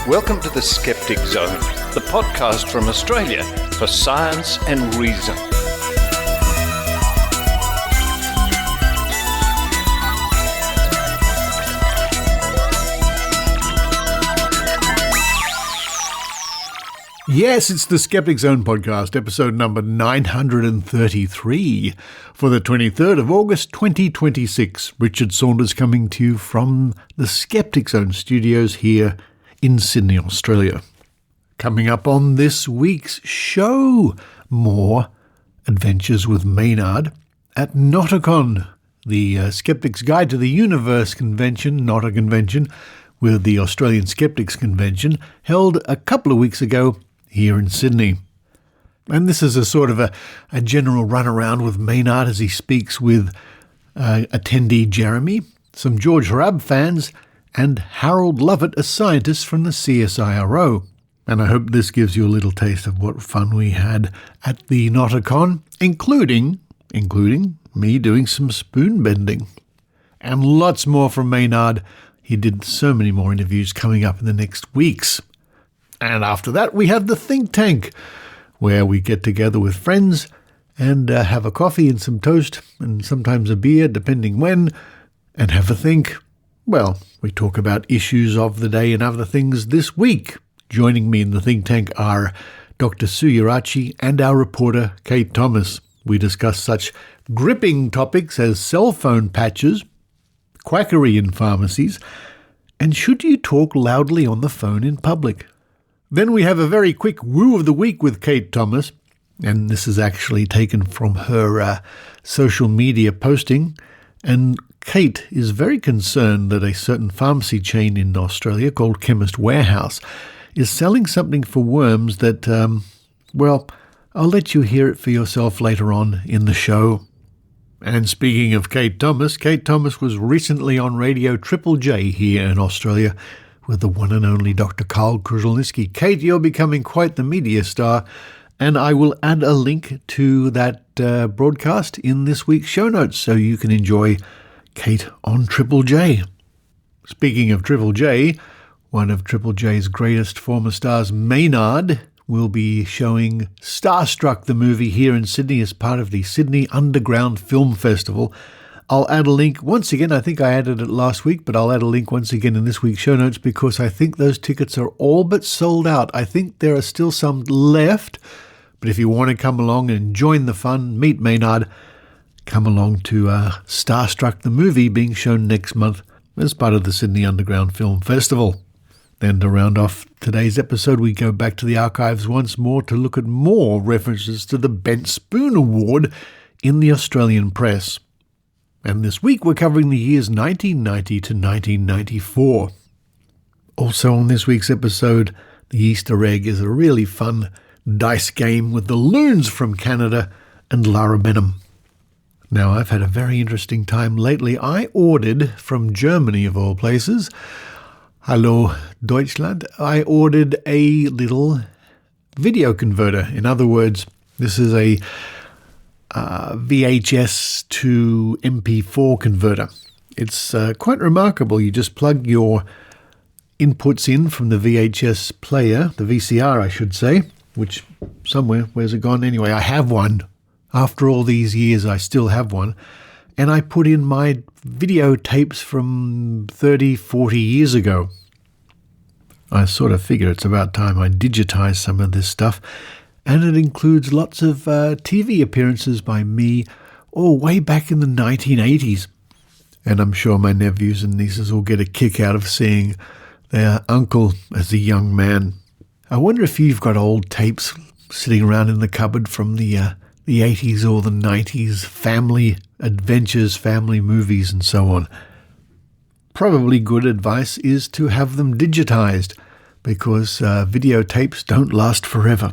Welcome to the Skeptic Zone, the podcast from Australia for science and reason. Yes, it's the Skeptic Zone podcast, episode number 933 for the 23rd of August 2026. Richard Saunders coming to you from the Skeptic Zone studios here in Sydney, Australia. Coming up on this week's show, more adventures with Maynard at Noticon, the Skeptics Guide to the Universe convention, not a convention, with the Australian Skeptics Convention, held a couple of weeks ago here in Sydney. And this is a sort of a general run around with Maynard as he speaks with attendee Jeremy, some George Hrab fans, and Harold Lovatt, a scientist from the CSIRO. And I hope this gives you a little taste of what fun we had at the Noticon, including me doing some spoon bending. And lots more from Maynard. He did so many more interviews coming up in the next weeks. And after that, we have the Think Tank, where we get together with friends and have a coffee and some toast and sometimes a beer, depending when, and have a think. Well, we talk about issues of the day and other things this week. Joining me in the Think Tank are Dr. Ieraci and our reporter, Kate Thomas. We discuss such gripping topics as cell phone patches, quackery in pharmacies, and should you talk loudly on the phone in public? Then we have a very quick woo of the week with Kate Thomas, and this is actually taken from her social media posting. And Kate is very concerned that a certain pharmacy chain in Australia called Chemist Warehouse is selling something for worms that, well, I'll let you hear it for yourself later on in the show. And speaking of Kate Thomas was recently on Radio JJJ here in Australia with the one and only Dr Karl Kate. Kate, you're becoming quite the media star, and I will add a link to that broadcast in this week's show notes so you can enjoy Kate on Triple J. Speaking of Triple J, one of Triple J's greatest former stars, Maynard, will be showing Starstruck the movie here in Sydney as part of the Sydney Underground Film Festival. I'll add a link once again. I think I added it last week, but I'll add a link once again in this week's show notes because I think those tickets are all but sold out. I think there are still some left, but if you want to come along and join the fun, meet Maynard, come along to Starstruck the movie being shown next month as part of the Sydney Underground Film Festival. Then to round off today's episode, we go back to the archives once more to look at more references to the Bent Spoon Award in the Australian press. And this week we're covering the years 1990 to 1994. Also on this week's episode, the Easter egg is a really fun dice game with the Loons from Canada and Lara Benham. Now, I've had a very interesting time lately. I ordered from Germany, of all places, Hallo Deutschland, I ordered a little video converter. In other words, this is a VHS to MP4 converter. It's quite remarkable. You just plug your inputs in from the VHS player, the VCR I should say, which somewhere, where's it gone? Anyway, I have one. After all these years, I still have one. And I put in my videotapes from 30, 40 years ago. I sort of figure it's about time I digitize some of this stuff. And it includes lots of TV appearances by me, way back in the 1980s. And I'm sure my nephews and nieces will get a kick out of seeing their uncle as a young man. I wonder if you've got old tapes sitting around in the cupboard from the 80s or the 90s, family adventures, family movies, and so on. Probably good advice is to have them digitized because videotapes don't last forever.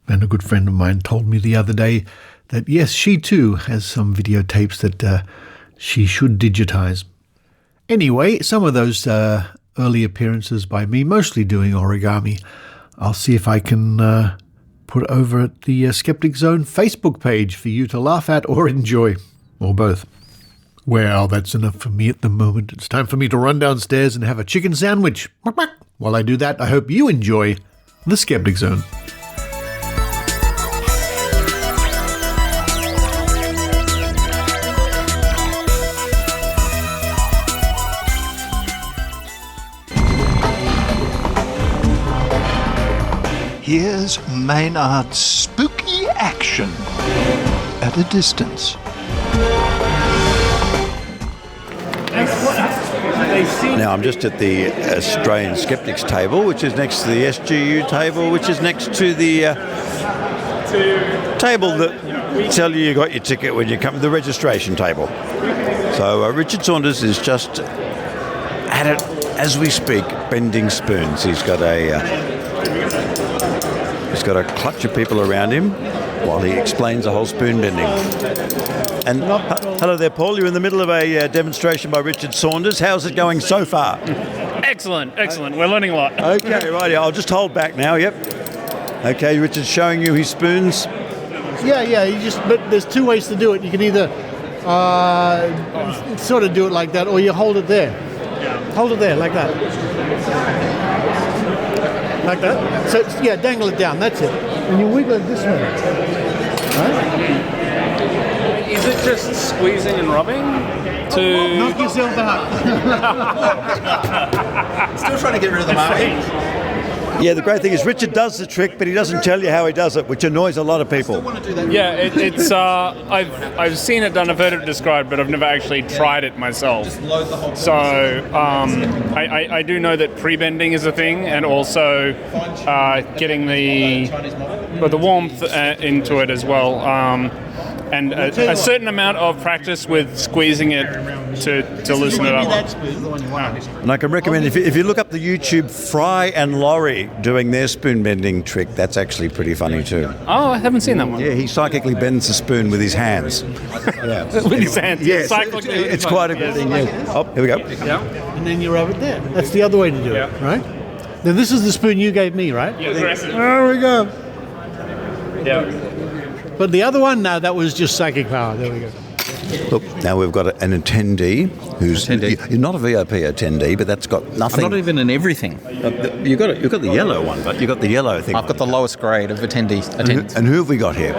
And a good friend of mine told me the other day that, yes, she too has some videotapes that she should digitize. Anyway, some of those early appearances by me, mostly doing origami, I'll see if I can put over at the Skeptic Zone Facebook page for you to laugh at or enjoy, or both. Well, that's enough for me at the moment. It's time for me to run downstairs and have a chicken sandwich. While I do that, I hope you enjoy the Skeptic Zone. Here's Maynard's spooky action at a distance. Now I'm just at the Australian Skeptics table, which is next to the SGU table, which is next to the table that tell you got your ticket when you come, the registration table. So Richard Saunders is just at it as we speak, bending spoons. He's got a clutch of people around him while he explains the whole spoon bending. And hello there, Paul. You're in the middle of a demonstration by Richard Saunders. How's it going so far? Excellent. We're learning a lot. Okay, right. I'll just hold back now. Yep. Okay, Richard's showing you his spoons. But there's two ways to do it. You can either sort of do it like that, or you hold it there. Hold it there, like that. Like that. So, dangle it down. That's it. And you wiggle it this way. Right? Is it just squeezing and rubbing to... Knock yourself out. Still trying to get rid of the marking. Yeah, the great thing is Richard does the trick, but he doesn't tell you how he does it, which annoys a lot of people. Yeah, it's I've seen it done, I've heard it described, but I've never actually tried it myself. So I do know that pre-bending is a thing, and also getting the warmth into it as well. And a certain amount of practice with squeezing it to loosen it up. And I can recommend, if you look up the YouTube Fry and Laurie doing their spoon bending trick, that's actually pretty funny too. Oh, I haven't seen that one. Yeah, he psychically bends the spoon with his hands. With his hands. Yes, it's quite a good thing. Yeah. Oh, here we go. Yeah. And then you rub it there. That's the other way to do it, right? Now this is the spoon you gave me, right? Yeah, aggressive. There we go. Yeah. But the other one, no, that was just psychic power. There we go. Look, now we've got an attendee who's... You're not a VIP attendee, but that's got nothing... I'm not even in everything. You've got the yellow one, but you've got the yellow thing. I've got the lowest grade of attendance. And who have we got here?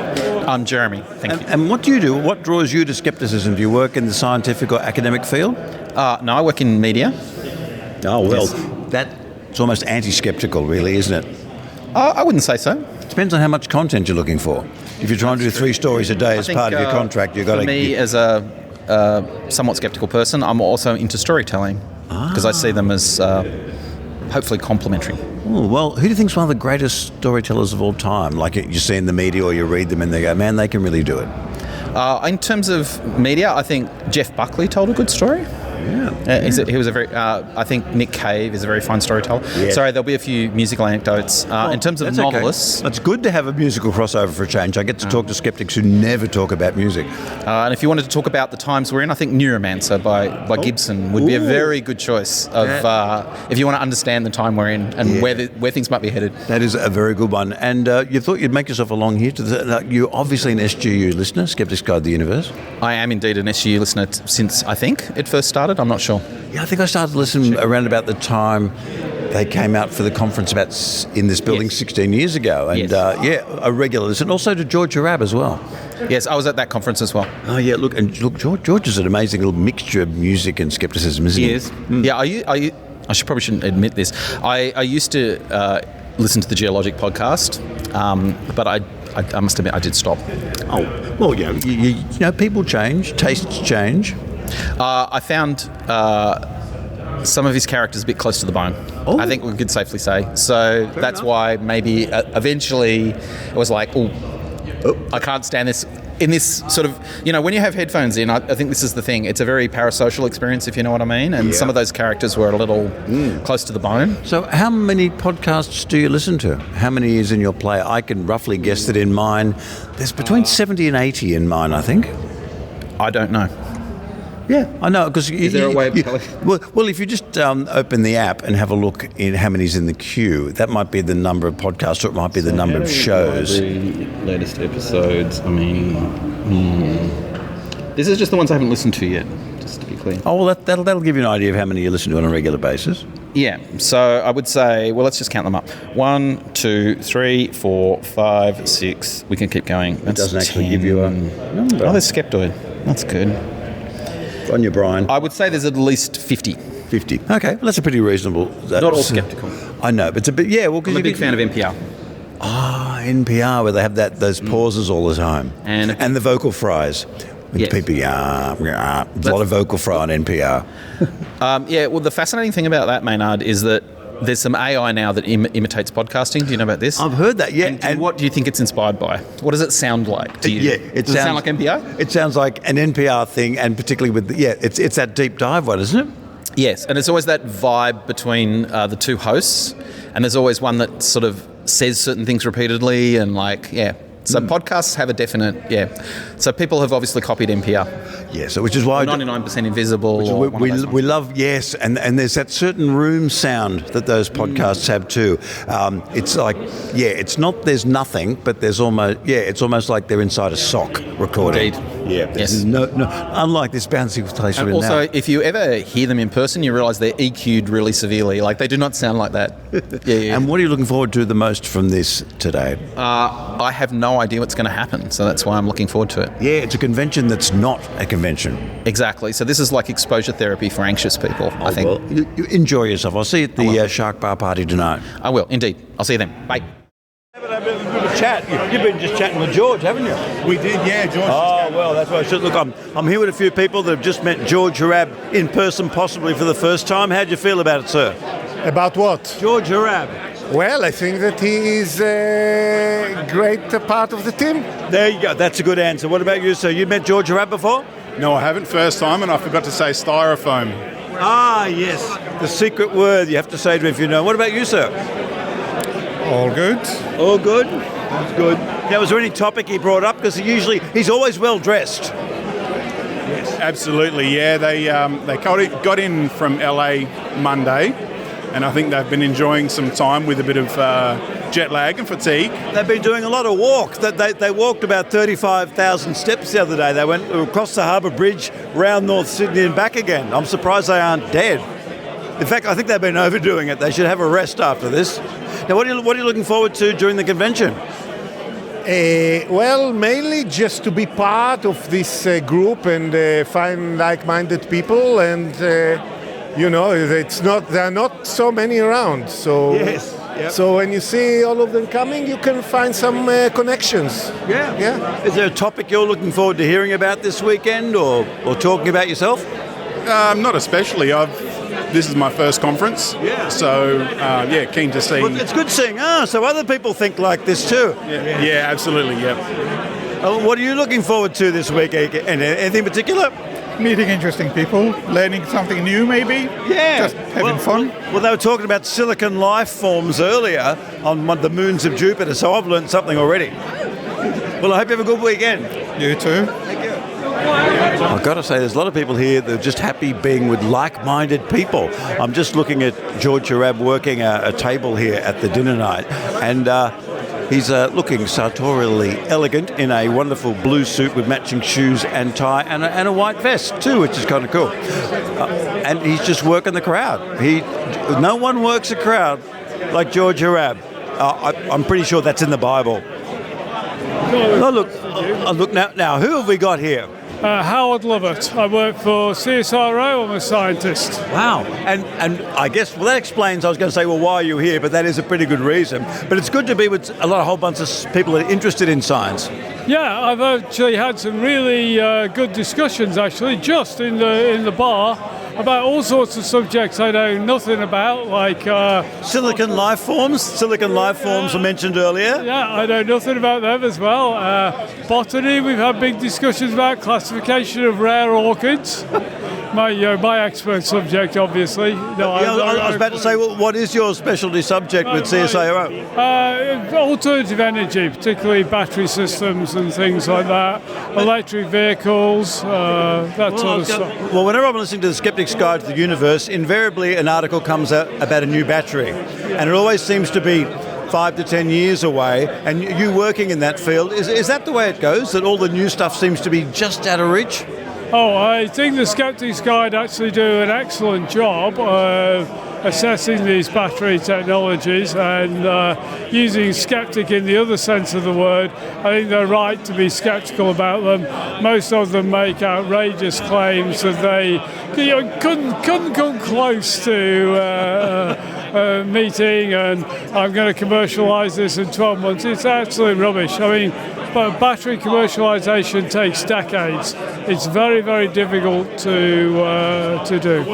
I'm Jeremy, thank you. And what do you do? What draws you to skepticism? Do you work in the scientific or academic field? No, I work in media. Oh, well, that's almost anti-skeptical, really, isn't it? I wouldn't say so. Depends on how much content you're looking for. If you're trying to do 3 stories a day as part of your contract, you've got to... For me, as a somewhat sceptical person, I'm also into storytelling because I see them as hopefully complementary. Oh, well, who do you think is one of the greatest storytellers of all time? Like you see in the media or you read them and they go, man, they can really do it. In terms of media, I think Jeff Buckley told a good story. He was a very. I think Nick Cave is a very fine storyteller. Yeah. Sorry, there'll be a few musical anecdotes. In terms of novelists, okay. It's good to have a musical crossover for a change. I get to talk to skeptics who never talk about music. And if you wanted to talk about the times we're in, I think Neuromancer by Gibson would be a very good choice of if you want to understand the time we're in and where things might be headed. That is a very good one. And you thought you'd make yourself along here you're obviously an SGU listener, Skeptics Guide to the Universe. I am indeed an SGU listener since I think it first started. I'm not sure. Yeah, I think I started listening around about the time they came out for the conference in this building 16 years ago. And a regular listen. Also to George Hrab as well. Yes, I was at that conference as well. Oh, yeah, look, George is an amazing little mixture of music and skepticism, isn't he? He is. Yeah, I probably shouldn't admit this. I used to listen to the Geologic podcast, but I must admit I did stop. Oh, well, you know, people change, tastes change. I found some of his characters a bit close to the bone. Oh. I think we could safely say. So that's why maybe eventually it was like, I can't stand this. In this sort of, when you have headphones in, I think this is the thing. It's a very parasocial experience, if you know what I mean. And some of those characters were a little close to the bone. So how many podcasts do you listen to? How many is in your play? I can roughly guess that in mine, there's between 70 and 80 in mine, I think. I don't know. Yeah, I know. Because is there a way of telling? Well, if you just open the app and have a look in how many's in the queue, that might be the number of podcasts, or it might be the number of shows. The latest episodes. I mean, This is just the ones I haven't listened to yet, just to be clear. Oh, well, that'll give you an idea of how many you listen to on a regular basis. Yeah, so I would say, well, let's just count them up. 1, 2, 3, 4, 5, 6. We can keep going. It doesn't actually give you a number. Oh, there's Skeptoid. That's good. On your Brian. I would say there's at least 50. 50. Okay, well, that's a pretty reasonable... Not all skeptical. I know, but it's a bit... Yeah, well, because I'm a big fan of NPR. NPR, where they have those pauses all the time. And the vocal fries. Yes. People, a lot of vocal fry on NPR. Well, the fascinating thing about that, Maynard, is that there's some AI now that imitates podcasting. Do you know about this? I've heard that, yeah. And what do you think it's inspired by? What does it sound like to you? Does it sound like NPR? It sounds like an NPR thing, and particularly with... it's that deep dive one, isn't it? Yes, and it's always that vibe between the two hosts, and there's always one that sort of says certain things repeatedly, and So podcasts have a definite, So people have obviously copied NPR. Yeah, so which is why... 99% Invisible. We love, yes, and there's that certain room sound that those podcasts have too. It's like, it's not, there's nothing, but there's almost, it's almost like they're inside a sock recording. Indeed. Yeah. Yes. No, unlike this bouncy place we're in also, now. if you ever hear them in person, you realise they're EQ'd really severely. Like, they do not sound like that. Yeah. And what are you looking forward to the most from this today? I have no idea what's going to happen, so that's why I'm looking forward to it. Yeah, it's a convention that's not a convention. Exactly. So this is like exposure therapy for anxious people, I think. Well, you enjoy yourself. I'll see you at the Shark Bar party tonight. I will, indeed. I'll see you then. Bye. A bit of chat. You've been just chatting with George, haven't you? We did, yeah. George. Oh, well, that's what I should. Look, I'm here with a few people that have just met George Hrab in person, possibly for the first time. How'd you feel about it, sir? About what? George Hrab. Well, I think that he is a great part of the team. There you go. That's a good answer. What about you, sir? You met George Hrab before? No, I haven't. First time, and I forgot to say styrofoam. Ah, yes. The secret word you have to say to him if you know. What about you, sir? All good. All good? That's good. Now, was there any topic he brought up? Because he's always well dressed. Yes, absolutely. Yeah, they got in from LA Monday, and I think they've been enjoying some time with a bit of jet lag and fatigue. They've been doing a lot of walk. They walked about 35,000 steps the other day. They went across the Harbour Bridge, round North Sydney and back again. I'm surprised they aren't dead. In fact, I think they've been overdoing it. They should have a rest after this. Now, what are you looking forward to during the convention? Well, mainly just to be part of this group and find like-minded people, and there are not so many around. So yes. Yep. So when you see all of them coming, you can find some connections. Yeah. Is there a topic you're looking forward to hearing about this weekend, or talking about yourself? Not especially. This is my first conference. Yeah. So, keen to see. Well, it's good seeing, so other people think like this too. Yeah, absolutely, yeah. What are you looking forward to this week? Anything particular? Meeting interesting people, learning something new maybe. Yeah. Just having fun. Well, they were talking about silicon life forms earlier on one of the moons of Jupiter, so I've learned something already. Well, I hope you have a good weekend. You too. Thank you. I've got to say, there's a lot of people here that are just happy being with like-minded people. I'm just looking at George Hrab working a table here at the dinner night, and he's looking sartorially elegant in a wonderful blue suit with matching shoes and tie, and a white vest too, which is kind of cool. And he's just working the crowd. No one works a crowd like George Hrab. I'm pretty sure that's in the Bible. Oh, look now, who have we got here? Howard Lovatt. I work for CSIRO. I'm a scientist. Wow. And I guess, that explains, I was going to say, why are you here? But that is a pretty good reason. But it's good to be with a whole bunch of people that are interested in science. Yeah, I've actually had some really good discussions, actually, just in the bar, about all sorts of subjects I know nothing about, like... Silicon life forms? Silicon life forms were mentioned earlier. Yeah, I know nothing about them as well. Botany, we've had big discussions about classification of rare orchids. My expert subject, obviously. I was about to say, what is your specialty subject with CSIRO? Alternative energy, particularly battery systems and things like that, electric vehicles, that sort of stuff. Well, whenever I'm listening to the Skeptic's Guide to the Universe, invariably an article comes out about a new battery, and it always seems to be 5 to 10 years away, and you working in that field, is that the way it goes, that all the new stuff seems to be just out of reach? I think the Skeptics Guide actually do an excellent job of assessing these battery technologies and using skeptic in the other sense of the word. I think they're right to be skeptical about them. Most of them make outrageous claims that they couldn't come close to meeting, and I'm going to commercialise this in 12 months. It's absolute rubbish. I mean, but battery commercialisation takes decades. It's very, very difficult to do.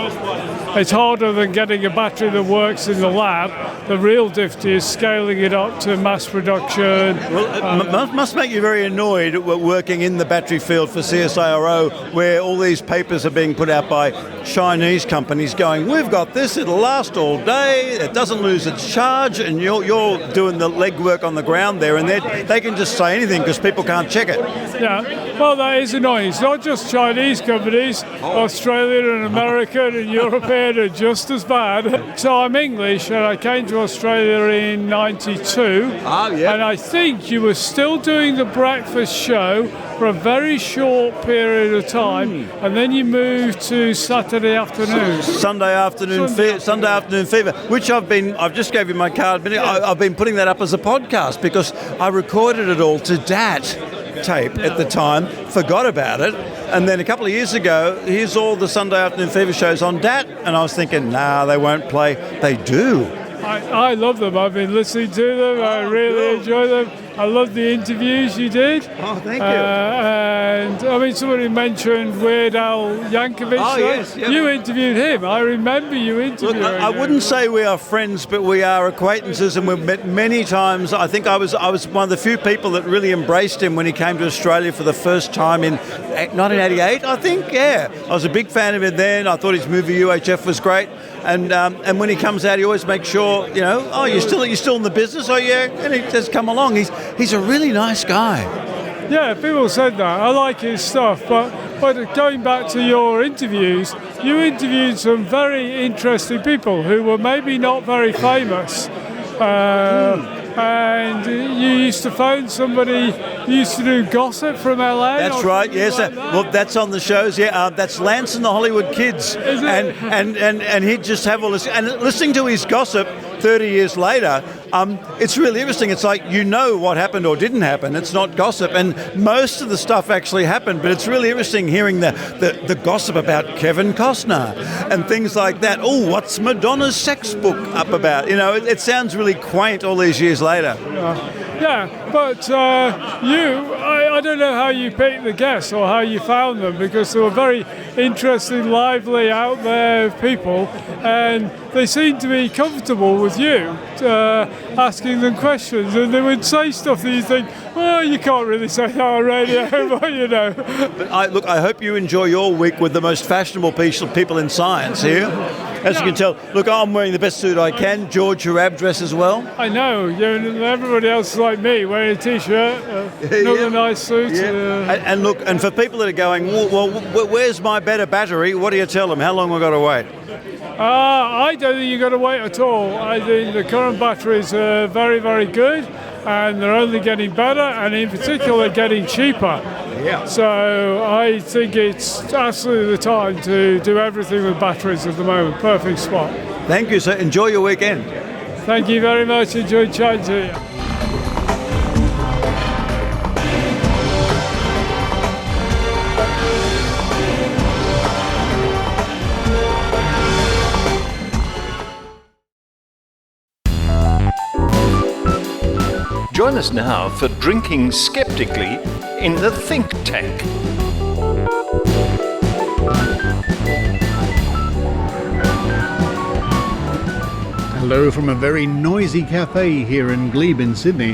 It's harder than getting a battery that works in the lab. The real difficulty is scaling it up to mass production. Well, it must make you very annoyed working in the battery field for CSIRO, where all these papers are being put out by Chinese companies going, we've got this, it'll last all day, it doesn't lose its charge, and you're doing the legwork on the ground there, and they can just say anything because people can't check it. Yeah, well, that is annoying. It's not just Chinese companies. Australian and American and European are just as bad. So I'm English, and I came to Australia in '92. And I think you were still doing the breakfast show for a very short period of time, and then you moved to Saturday afternoon. Sunday afternoon fever, which I've just gave you my card, but I've been putting that up as a podcast because I recorded it all to DAT tape at the time, forgot about it, and then a couple of years ago, here's all the Sunday afternoon fever shows on DAT, and I was thinking, they won't play. They do. I love them. I've been listening to them. I really enjoy them. I love the interviews you did. Oh, thank you. And I mean, somebody mentioned Weird Al Yankovic. Oh, yes. Yep. You interviewed him. I remember you interviewing him. I wouldn't say we are friends, but we are acquaintances, and we've met many times. I think I was one of the few people that really embraced him when he came to Australia for the first time in 1988, I think. Yeah, I was a big fan of him then. I thought his movie UHF was great. And when he comes out, he always makes sure, you're still in the business, oh yeah, and he just come along. He's a really nice guy. Yeah, people said that. I like his stuff, but going back to your interviews, you interviewed some very interesting people who were maybe not very famous. And you used to phone somebody, you used to do gossip from LA? That's right, yes. Well, that's on the shows, yeah. That's Lance and the Hollywood Kids. Is it? And he'd just have all this. And listening to his gossip 30 years later, it's really interesting. It's like you know what happened or didn't happen. It's not gossip. And most of the stuff actually happened, but it's really interesting hearing the gossip about Kevin Costner and things like that. Oh, what's Madonna's sex book up about? It sounds really quaint all these years later. Yeah, but I don't know how you picked the guests or how you found them, because they were very interesting, lively, out there people, and they seemed to be comfortable with you asking them questions, and they would say stuff that you think, well, you can't really say that on radio, but But I hope you enjoy your week with the most fashionable people in science here. As you can tell, look, I'm wearing the best suit I can. George Hrab dress as well. I know. Everybody else is like me, wearing a T-shirt, another nice suit. Yeah. And look, and for people that are going, well, where's my better battery? What do you tell them? How long have I got to wait? I don't think you've got to wait at all. I think the current batteries are very, very good, and they're only getting better, and in particular getting cheaper. Yeah. So I think it's absolutely the time to do everything with batteries at the moment. Perfect spot. Thank you, sir. Enjoy your weekend. Thank you very much. Enjoyed chatting to you. Join us now for Drinking Skeptically in the Think Tank. Hello from a very noisy cafe here in Glebe in Sydney.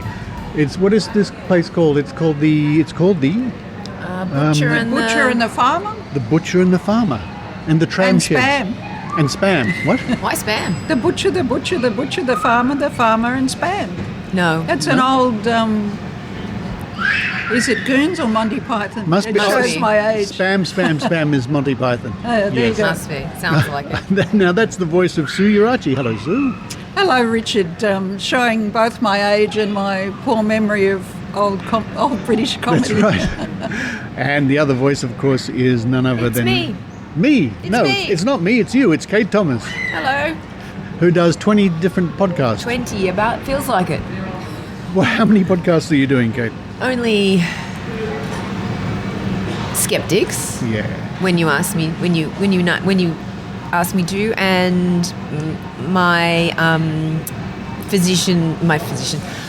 What is this place called? It's called the Butcher and the Farmer. The Butcher and the Farmer, and the tram And sheds. Spam. And Spam. What? Why Spam? The butcher, the farmer, and Spam. No. That's an old, is it Goons or Monty Python? Must it be. shows my age. Spam is Monty Python. There you go. Must be. Sounds like it. Now that's the voice of Sue Ieraci. Hello, Sue. Hello, Richard. Showing both my age and my poor memory of old British comedy. That's right. And the other voice, of course, is none other than... me. Me? No, me. it's not me, it's you. It's Kate Thomas, Hello. who does 20 different podcasts. 20, about feels like it. Well, how many podcasts are you doing, Kate? Only Skeptics. Yeah. When you ask me, when you ask me to, and my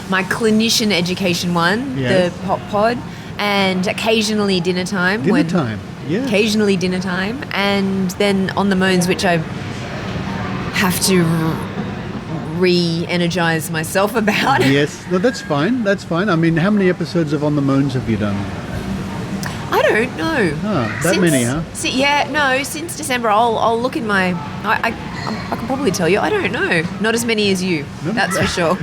my clinician education one, Yeah. the Pop Pod, and occasionally Dinner Time. Dinner Time, yeah. Occasionally Dinner Time, and then On the Moans, which I have to re-energize myself about. Yes, no, that's fine. That's fine. I mean, how many episodes of On the Moans have you done? I don't know. Oh, that many, huh? Since December. I'll look in my... I can probably tell you. I don't know. Not as many as you. That's for sure.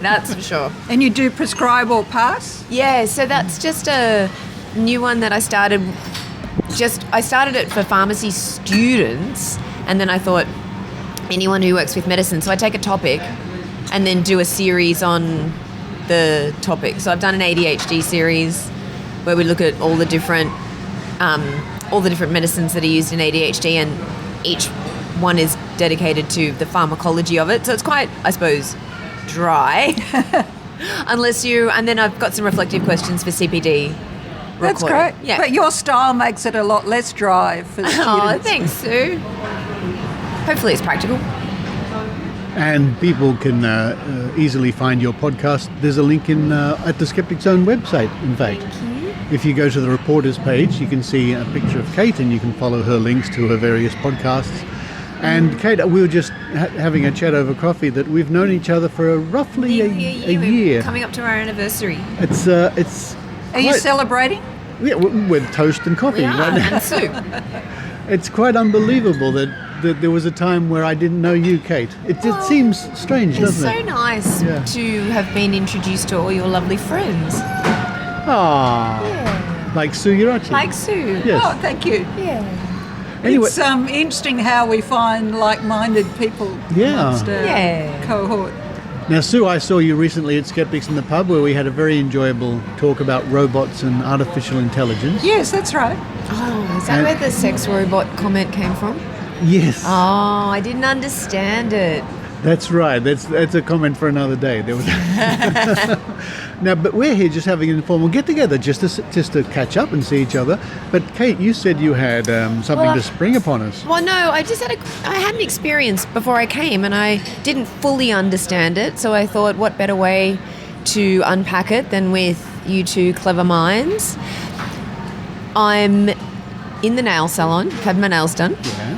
That's for sure. And you do prescribe or pass? Yeah, so that's just a new one that I started. I started it for pharmacy students, and then I thought anyone who works with medicine. So I take a topic and then do a series on the topic. So I've done an ADHD series where we look at all the different medicines that are used in ADHD, and each one is dedicated to the pharmacology of it. So it's quite, I suppose, dry. And then I've got some reflective questions for CPD. That's recorded. great. Yeah. But your style makes it a lot less dry for students. Oh, thanks, Sue. Hopefully it's practical. And people can easily find your podcast. There's a link in at the Skeptic Zone website, in fact. Thank you. If you go to the reporters page, you can see a picture of Kate, and you can follow her links to her various podcasts. And Kate, we were just having a chat over coffee that we've known each other for roughly a year. We're coming up to our anniversary. It's Are you celebrating? Yeah, with toast and coffee right now. And soup. It's quite unbelievable that there was a time where I didn't know you, Kate. It seems strange, doesn't It's so nice to have been introduced to all your lovely friends. Ah, like Sue Ieraci. Like Sue. Yes. Oh, thank you. Yeah. Anyway, It's interesting how we find like-minded people amongst our cohort. now, Sue, I saw you recently at Skeptics in the Pub, where we had a very enjoyable talk about robots and artificial intelligence. Yes, that's right. Oh, is that where the sex robot comment came from? Yes. Oh, I didn't understand it. That's right. That's a comment for another day. There was now, but we're here just having an informal get-together, just to catch up and see each other. But Kate, you said you had something to spring upon us. Well, no, I had an experience before I came, and I didn't fully understand it. So I thought, what better way to unpack it than with you two clever minds? I'm in the nail salon, had my nails done. Yeah.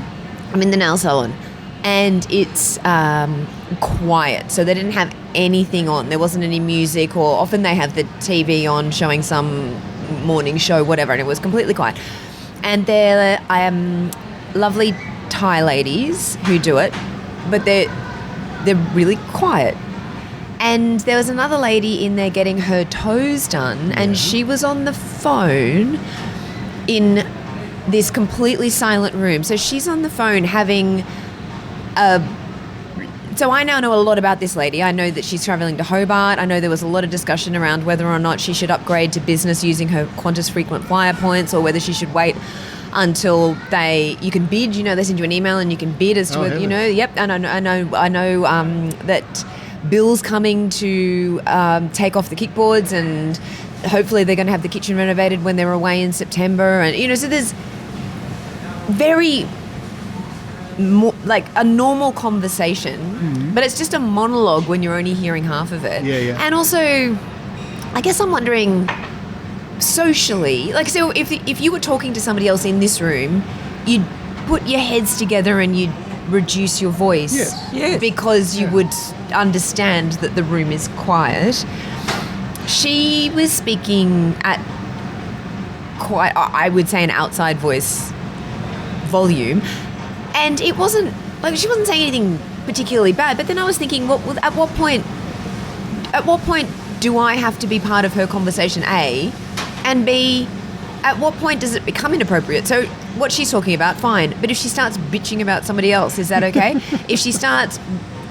I'm in the nail salon, and it's quiet, so they didn't have anything on. There wasn't any music, or often they have the TV on showing some morning show, whatever, and it was completely quiet. And they're lovely Thai ladies who do it, but they're really quiet. And there was another lady in there getting her toes done, and she was on the phone in this completely silent room. So she's on the phone having so I now know a lot about this lady. I know that she's travelling to Hobart. I know there was a lot of discussion around whether or not she should upgrade to business using her Qantas frequent flyer points, or whether she should wait until you can bid. You know, they send you an email and you can bid as to Yep. And I know that Bill's coming to take off the kickboards, and hopefully they're going to have the kitchen renovated when they're away in September. And so there's very like a normal conversation, but it's just a monologue when you're only hearing half of it. And also, I guess I'm wondering, socially, like, so if you were talking to somebody else in this room, you'd put your heads together and you'd reduce your voice, because you would understand that the room is quiet. She was speaking at quite, I would say, an outside voice volume, and it wasn't like she wasn't saying anything particularly bad. But then I was thinking, at what point do I have to be part of her conversation, A, and B, at what point does it become inappropriate? So what she's talking about, fine, but if she starts bitching about somebody else, is that okay? If she starts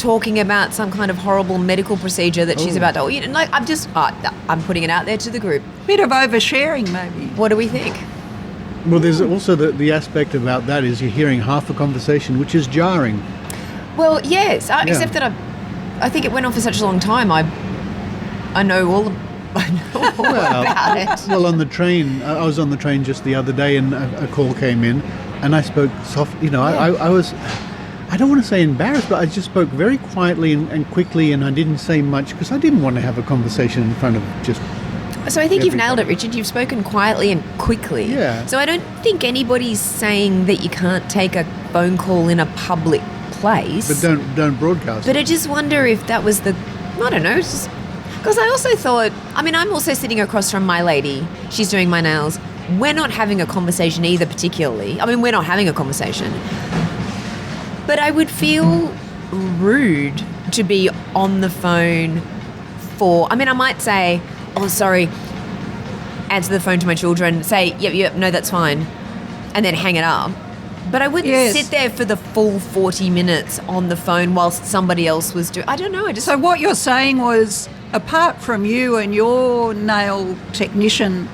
talking about some kind of horrible medical procedure that she's about to... I'm putting it out there to the group. Bit of oversharing, maybe. What do we think? Well, there's also the aspect about that is you're hearing half a conversation, which is jarring. Well, yes, except that I think it went on for such a long time. I know all about it. Well, on the train, I was on the train just the other day, and a call came in, and I spoke soft. I was, I don't want to say embarrassed, but I just spoke very quietly and quickly, and I didn't say much because I didn't want to have a conversation in front of just. So I think you've nailed it, Richard. You've spoken quietly and quickly. Yeah. So I don't think anybody's saying that you can't take a phone call in a public place. But don't broadcast. But I just wonder if that was I don't know. Because I also thought, I'm also sitting across from my lady. She's doing my nails. We're not having a conversation either particularly. We're not having a conversation. But I would feel rude to be on the phone I might say, oh, sorry, answer the phone to my children, say, yep, no, that's fine, and then hang it up. But I wouldn't sit there for the full 40 minutes on the phone whilst somebody else was doing... I don't know. So what you're saying was, apart from you and your nail technician,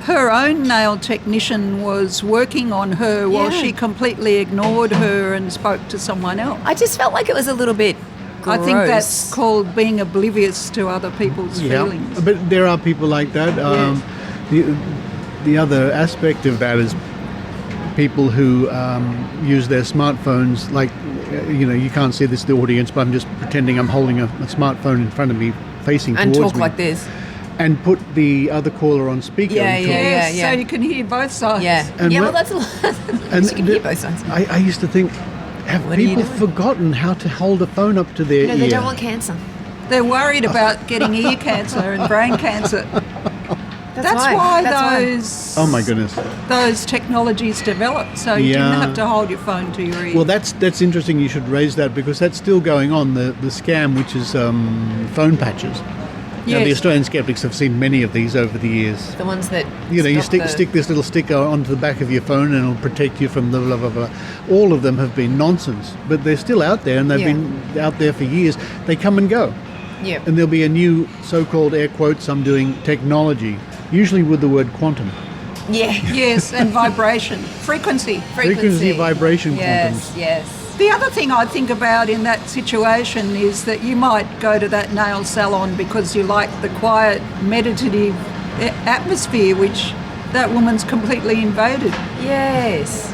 her own nail technician was working on her while she completely ignored her and spoke to someone else. I just felt like it was a little bit gross. I think that's called being oblivious to other people's feelings. But there are people like that. The other aspect of that is people who use their smartphones, like, you can't see this, the audience, but I'm just pretending I'm holding a smartphone in front of me, facing towards me. And talk like this. And put the other caller on speaker. Yeah. So you can hear both sides. Yeah. Well, that's a lot. You can hear both sides. I used to think, have people forgotten how to hold a phone up to their ear? They don't want cancer. They're worried about getting ear cancer and brain cancer. That's why those... Oh, my goodness. Those technologies developed, so you didn't have to hold your phone to your ear. Well, that's interesting you should raise that, because that's still going on, the scam, which is phone patches. Now, the Australian skeptics have seen many of these over the years. The ones that you stick this little sticker onto the back of your phone and it'll protect you from the blah, blah, blah. All of them have been nonsense, but they're still out there, and they've been out there for years. They come and go. Yeah. And there'll be a new so-called, air quotes, I'm doing, technology, usually with the word quantum. Yeah. Yes, and vibration. Frequency, vibration, quantums. Yes. The other thing I think about in that situation is that you might go to that nail salon because you like the quiet, meditative atmosphere, which that woman's completely invaded. Yes.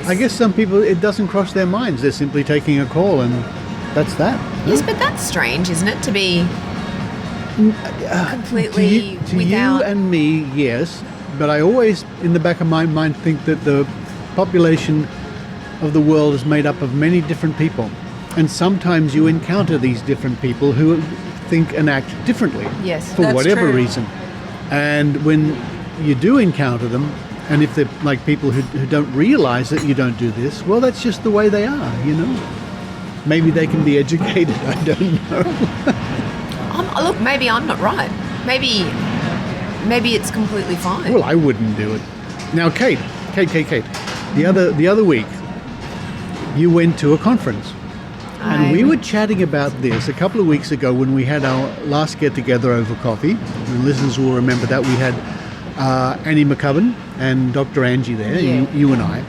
I guess some people, it doesn't cross their minds. They're simply taking a call, and that's that. Yes, but that's strange, isn't it, to be completely to without... you and me, yes, but I always, in the back of my mind, think that the population of the world is made up of many different people, and sometimes you encounter these different people who think and act differently, for whatever reason. And when you do encounter them, and if they're like people who don't realise that you don't do this, well, that's just the way they are, Maybe they can be educated, I don't know. Look, maybe I'm not right. Maybe it's completely fine. Well, I wouldn't do it. Now, Kate, the other week, you went to a conference, and we were chatting about this a couple of weeks ago when we had our last get-together over coffee. And listeners will remember that we had Annie McCubbin and Dr. Angie there, you and I.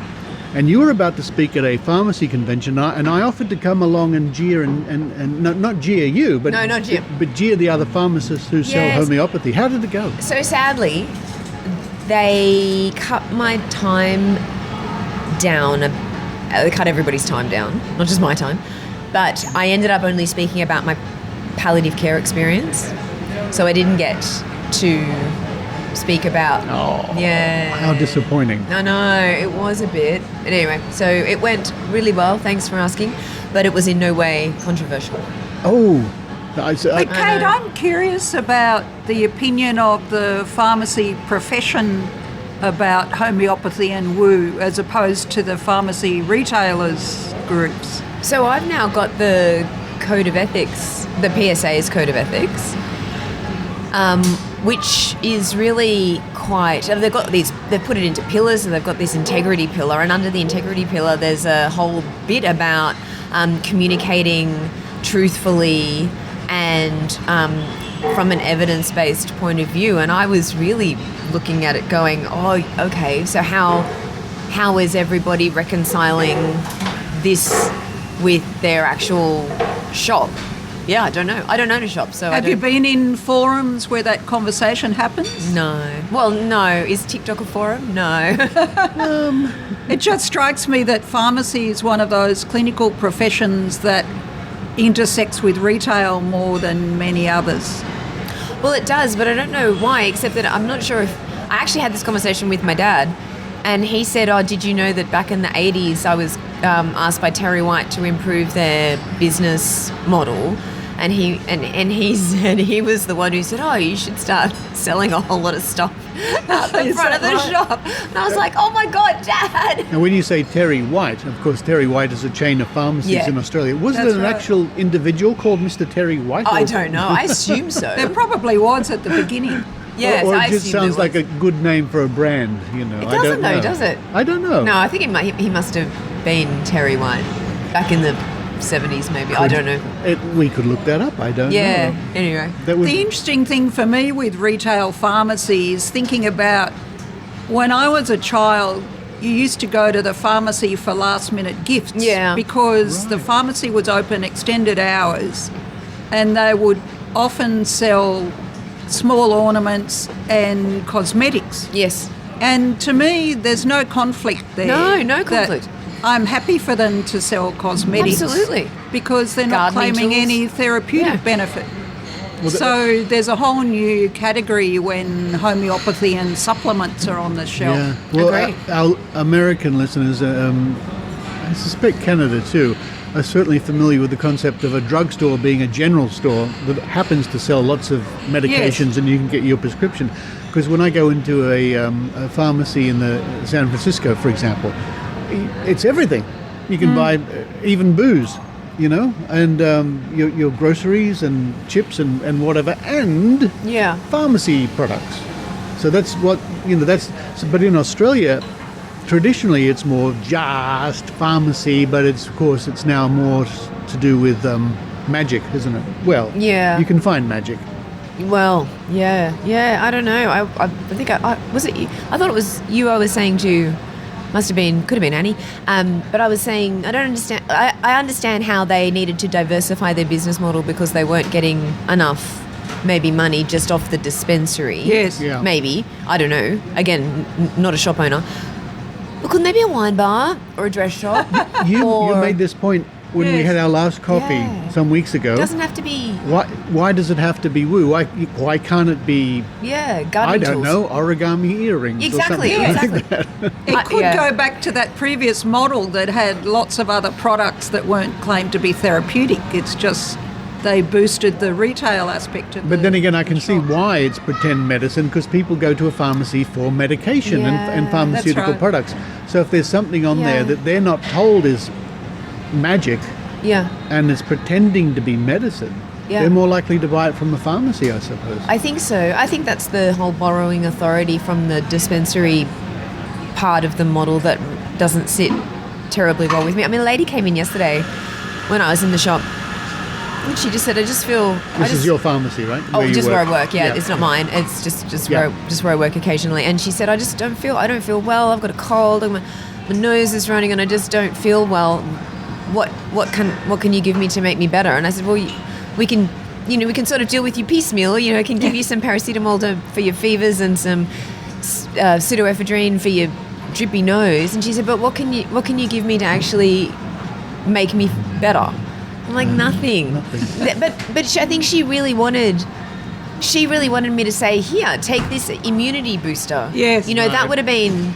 And you were about to speak at a pharmacy convention, and I offered to come along and jeer and not jeer you, but no, not jeer, but jeer the other pharmacists who sell homeopathy. How did it go? So sadly, they cut my time down. They cut everybody's time down, not just my time. But I ended up only speaking about my palliative care experience. So I didn't get to speak about... Oh, how disappointing. I know, it was a bit. But anyway, so it went really well, thanks for asking, but it was in no way controversial. But Kate, I'm curious about the opinion of the pharmacy profession about homeopathy and woo as opposed to the pharmacy retailers groups. So I've now got the Code of Ethics, the PSA's Code of Ethics, which is really quite... They've put it into pillars, and they've got this integrity pillar, and under the integrity pillar there's a whole bit about communicating truthfully and from an evidence-based point of view. And I was really looking at it going, oh, okay, so how is everybody reconciling this with their actual shop? Yeah, I don't know. I don't own a shop, so Have you been in forums where that conversation happens? No. Well, no. Is TikTok a forum? No. It just strikes me that pharmacy is one of those clinical professions that intersects with retail more than many others. Well, it does, but I don't know why, except that I'm not sure if... I actually had this conversation with my dad, and he said, oh, did you know that back in the 80s I was asked by Terry White to improve their business model? And he said he was the one who said, oh, you should start selling a whole lot of stuff out the front of the shop. And I was like, oh my God, Dad. Now, when you say Terry White, of course, Terry White is a chain of pharmacies in Australia. Was there an actual individual called Mr. Terry White? I don't know. I assume so. There probably was at the beginning. Yes, or it just sounds like a good name for a brand, you know. It doesn't though, does it? I don't know. No, I think he must have been Terry White back in the 70s maybe. I don't know. We could look that up. I don't know. Yeah, anyway. The interesting thing for me with retail pharmacy is thinking about when I was a child, you used to go to the pharmacy for last-minute gifts because the pharmacy was open extended hours and they would often sell small ornaments and cosmetics. Yes. And to me, there's no conflict there. No conflict. I'm happy for them to sell cosmetics. Absolutely. Because they're not claiming any therapeutic benefit. Well, so there's a whole new category when homeopathy and supplements are on the shelf. Yeah. Well, our American listeners, I suspect Canada too, are certainly familiar with the concept of a drugstore being a general store that happens to sell lots of medications and you can get your prescription. Because when I go into a pharmacy in San Francisco, for example, it's everything. You can buy even booze, you know, and your groceries and chips and whatever, and pharmacy products. So that's what, you know, but in Australia, traditionally it's more just pharmacy, but of course it's now more to do with magic, isn't it? Well, you can find magic. Well, I don't know. I think was it you? I thought it was you I was saying to. Could have been Annie. But I was saying, I don't understand. I understand how they needed to diversify their business model because they weren't getting enough, maybe money just off the dispensary. Yes. Yeah. Maybe. I don't know. Again, not a shop owner. But couldn't there be a wine bar or a dress shop? You made this point when we had our last coffee some weeks ago. It doesn't have to be... Why does it have to be woo? Why can't it be... gardening I don't know, origami earrings or something like that. It could go back to that previous model that had lots of other products that weren't claimed to be therapeutic. It's just they boosted the retail aspect of it. But then again, I can see why it's pretend medicine, because people go to a pharmacy for medication and pharmaceutical products. So if there's something on there that they're not told is magic and it's pretending to be medicine, they're more likely to buy it from a pharmacy, I suppose. I think so. I think that's the whole borrowing authority from the dispensary part of the model that doesn't sit terribly well with me. I mean, a lady came in yesterday when I was in the shop and she just said, I just feel... This is your pharmacy, right? Where I work, it's not mine. It's just where I work occasionally. And she said, I don't feel well. I've got a cold. My nose is running and I just don't feel well. What can you give me to make me better? And I said, well, we can sort of deal with you piecemeal. You know, I can give you some paracetamol for your fevers and some pseudoephedrine for your drippy nose. And she said, but what can you give me to actually make me better? I'm like, nothing. But I think she really wanted me to say, here, take this immunity booster. Yes. You know, that would have been...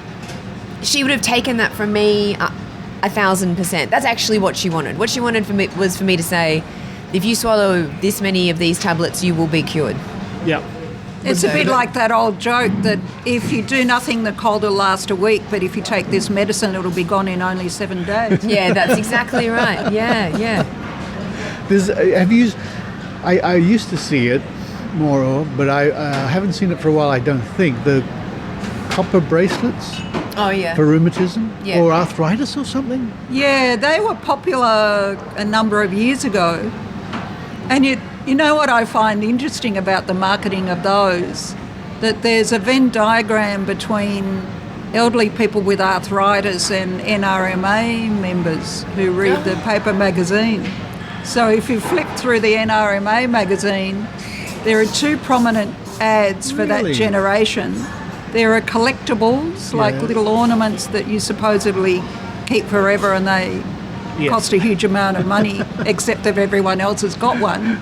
She would have taken that from me 1,000%. That's actually what she wanted. What she wanted was for me to say, if you swallow this many of these tablets, you will be cured. Yeah. It's a bit like that old joke that if you do nothing, the cold will last a week, but if you take this medicine, it'll be gone in only 7 days. Yeah, that's exactly right. Yeah. I used to see it more, but I haven't seen it for a while, I don't think. The copper bracelets. Oh, yeah. For rheumatism or arthritis or something? Yeah, they were popular a number of years ago. And you know what I find interesting about the marketing of those? That there's a Venn diagram between elderly people with arthritis and NRMA members who read the paper magazine. So if you flip through the NRMA magazine, there are two prominent ads for that generation. There are collectibles, like little ornaments that you supposedly keep forever and they cost a huge amount of money, except if everyone else has got one.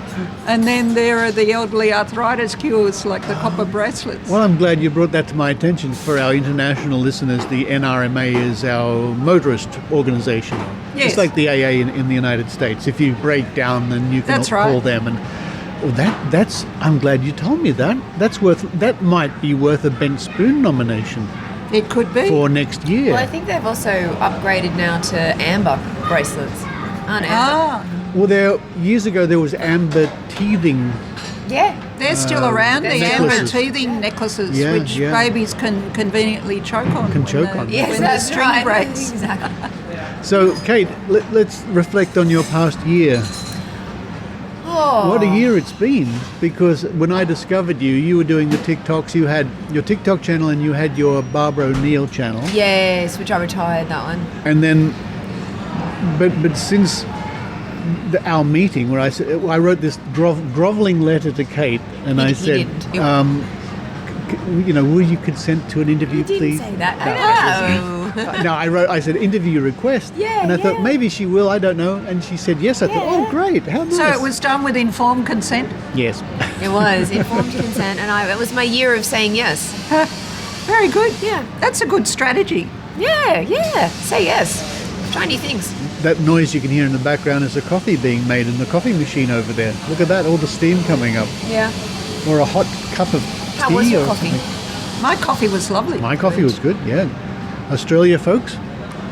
And then there are the elderly arthritis cures, like the copper bracelets. Well, I'm glad you brought that to my attention. For our international listeners, the NRMA is our motorist organisation. Yes. It's like the AA in the United States. If you break down, then you can call them. And that's. I'm glad you told me that. That might be worth a Bent Spoon nomination. It could be. For next year. Well, I think they've also upgraded now to amber bracelets. Aren't amber? Well, years ago there was amber teething. Yeah. They're still around, the necklaces. amber teething necklaces, which babies can conveniently choke on. Yes, when that's the string right. breaks. Exactly. So, Kate, let's reflect on your past year. Oh. What a year it's been, because when I discovered you were doing the TikToks. You had your TikTok channel and you had your Barbara O'Neill channel. Yes, which I retired, that one. And then, but since our meeting where I wrote this grovelling letter to Kate and I said, will you consent to an interview, please? You didn't say that. No, I said interview request. Yeah, and I thought maybe she will, I don't know. And she said yes. I thought, oh great, how nice. So it was done with informed consent? Yes. It was informed consent, and it was my year of saying yes. Very good. Yeah. That's a good strategy. Yeah. Say yes. Try new things. That noise you can hear in the background is a coffee being made in the coffee machine over there. Look at that, all the steam coming up. Yeah. Or a hot cup of tea. How was your coffee? Something. My coffee was lovely. My coffee was good, yeah. Australia, folks,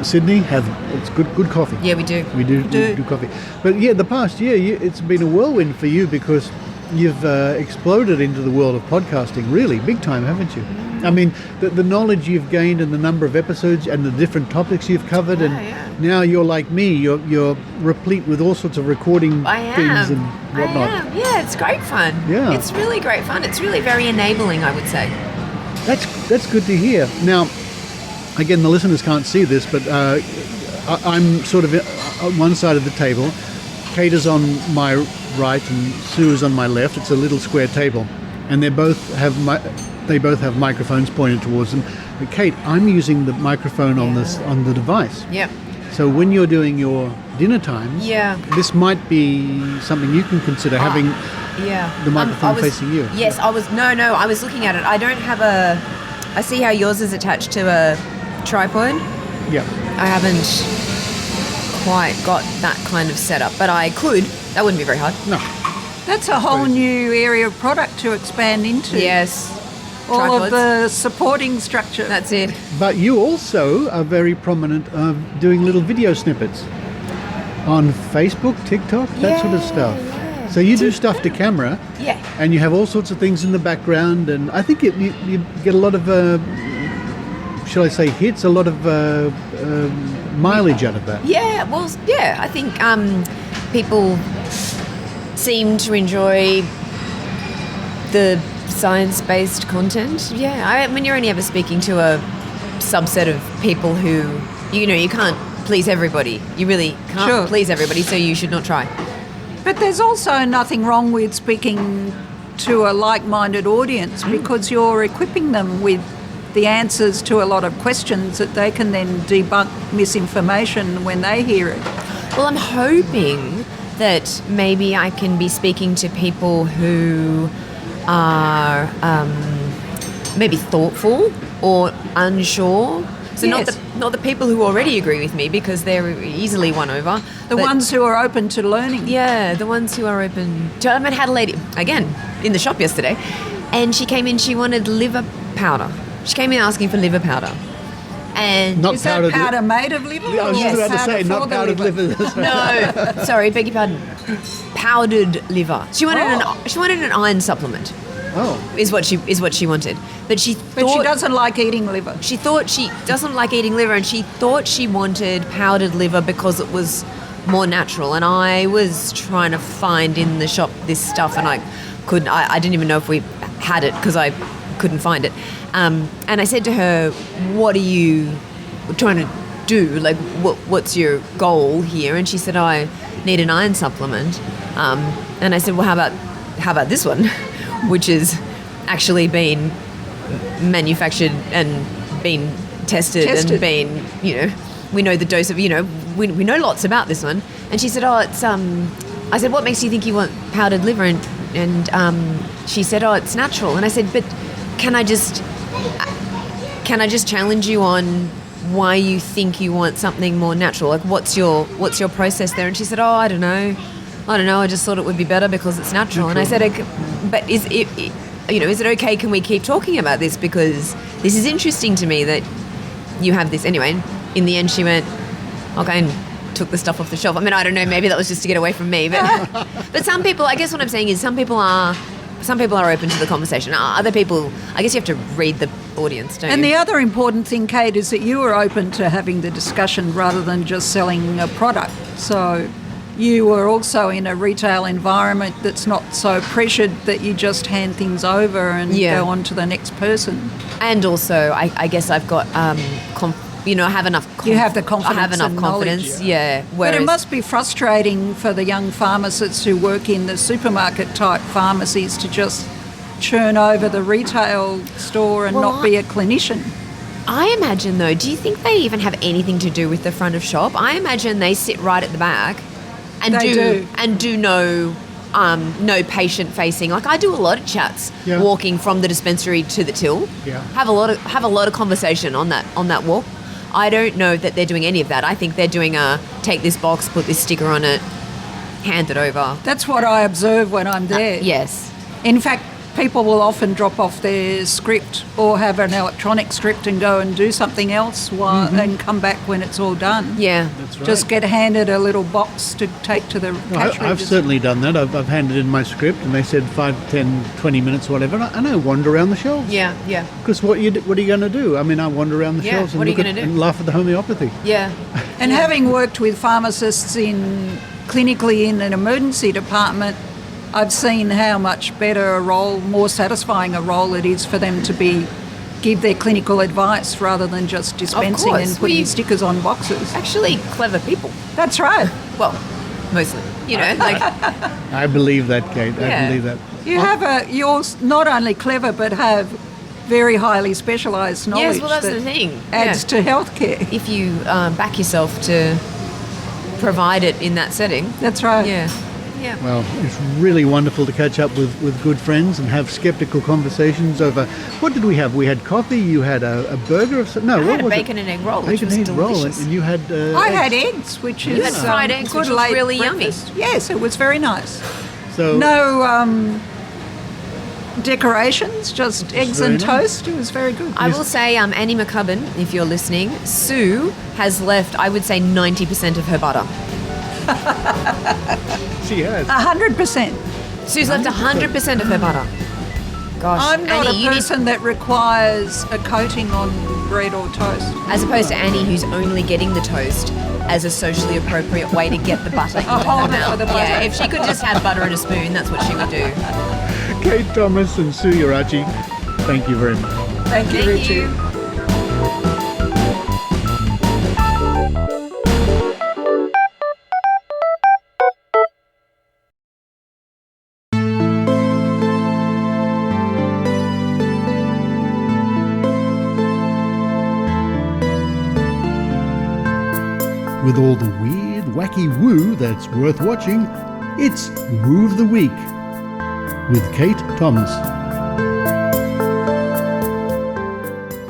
Sydney, it's good coffee. Yeah, we do. We do coffee. But yeah, the past year, it's been a whirlwind for you because you've exploded into the world of podcasting, really, big time, haven't you? I mean, the knowledge you've gained and the number of episodes and the different topics you've covered, and now you're like me, you're replete with all sorts of recording things and whatnot. I am. Yeah, it's great fun. Yeah. It's really great fun. It's really very enabling, I would say. That's good to hear. Now, again, the listeners can't see this, but I'm sort of on one side of the table. Kate is on my right and Sue is on my left. It's a little square table, and they both have microphones pointed towards them. But Kate, I'm using the microphone on the device. Yep. So when you're doing your dinner times, this might be something you can consider having the microphone facing you. Yes, I was looking at it. I don't have I see how yours is attached to a tripod. Yeah. I haven't quite got that kind of setup, but I could. That wouldn't be very hard. No. That's a whole new area of product to expand into. Yes. All Tripods. of the supporting structure. That's it. But you also are very prominent doing little video snippets on Facebook, TikTok, that sort of stuff. Yeah. So you do stuff to camera. Yeah. And you have all sorts of things in the background, and I think you get a lot of, shall I say, hits, a lot of mileage out of that. Yeah, well, yeah, I think people seem to enjoy the science-based content. Yeah, I mean, you're only ever speaking to a subset of people who, you can't please everybody. You really can't please everybody, so you should not try. But there's also nothing wrong with speaking to a like-minded audience because you're equipping them with the answers to a lot of questions that they can then debunk misinformation when they hear it. Well, I'm hoping that maybe I can be speaking to people who are maybe thoughtful or unsure. So not the people who already agree with me because they're easily won over. The ones who are open to learning. Yeah, the ones who are open to... I had a lady, again, in the shop yesterday, and she came in, she wanted liver powder. She came in asking for liver powder. And not is that powder made of liver? Yeah, I was just about to say, not powdered liver. No, sorry, beg your pardon. Powdered liver. She wanted an iron supplement. Oh, is what she wanted, but she doesn't like eating liver. She thought she doesn't like eating liver, and she thought she wanted powdered liver because it was more natural. And I was trying to find in the shop this stuff, and I couldn't. I didn't even know if we had it because I couldn't find it. And I said to her, "What are you trying to do? Like, what's your goal here?" And she said, "I need an iron supplement." And I said, "Well, how about this one, which has actually been manufactured and been tested. And been, we know the dose of, we know lots about this one." And she said, I said, "What makes you think you want powdered liver?" And she said, "Oh, it's natural." And I said, "But can I just challenge you on why you think you want something more natural? Like, what's your process there?" And she said, "Oh, I don't know. I just thought it would be better because it's natural." And I said, "Okay, but is it okay? Can we keep talking about this? Because this is interesting to me that you have this." Anyway, in the end, she went, "Okay," and took the stuff off the shelf. I mean, I don't know. Maybe that was just to get away from me. But some people, I guess what I'm saying is some people are open to the conversation. Other people, I guess you have to read the audience, don't you? And the other important thing, Kate, is that you were open to having the discussion rather than just selling a product. So you were also in a retail environment that's not so pressured that you just hand things over and go on to the next person. And also, I guess I've got, I have enough. You have the confidence. I have enough confidence. Yeah. But it must be frustrating for the young pharmacists who work in the supermarket type pharmacies to just churn over the retail store and not be a clinician. I imagine, though, do you think they even have anything to do with the front of shop? I imagine they sit right at the back. And do no patient facing. Like, I do a lot of chats walking from the dispensary to the till. Yeah. Have a lot of conversation on that walk. I don't know that they're doing any of that. I think they're doing take this box, put this sticker on it, hand it over. That's what I observe when I'm there. Yes. In fact, people will often drop off their script or have an electronic script and go and do something else and come back when it's all done. Yeah. That's right. Just get handed a little box to take to the cash register. I've certainly done that. I've handed in my script and they said 5, 10, 20 minutes, whatever, and I wander around the shelves. Yeah. Because what are you going to do? I mean, I wander around the shelves and laugh at the homeopathy. Yeah. And having worked with pharmacists clinically in an emergency department, I've seen how much better a role, more satisfying a role it is for them to give their clinical advice rather than just dispensing and putting stickers on boxes. Actually, clever people. That's right. Well, mostly, I believe that, Kate. I believe that. You're not only clever but have very highly specialised knowledge. Yes, well, that's the thing. Adds to healthcare. If you back yourself to provide it in that setting. That's right. Yeah. Well, it's really wonderful to catch up with good friends and have skeptical conversations over... What did we have? We had coffee, you had a burger of some... No, I had a bacon and egg roll, which was delicious. And you had... I had eggs, which is... You had fried eggs, which was really breakfast. Yummy. Yes, it was very nice. So no decorations, just eggs and toast. It was very good. I will say, Annie McCubbin, if you're listening, Sue has left, I would say, 90% of her butter. She has. 100%. Sue's left 100% of her butter. Gosh, I'm not Annie, a person that requires a coating on bread or toast. As opposed to Annie, who's only getting the toast as a socially appropriate way to get the butter into her mouth. Yeah, if she could just have butter and a spoon, that's what she would do. Kate Thomas and Sue Ieraci, thank you very much. Thank you, Richard. With all the weird, wacky woo that's worth watching, it's Woo of the Week with Kate Thomas.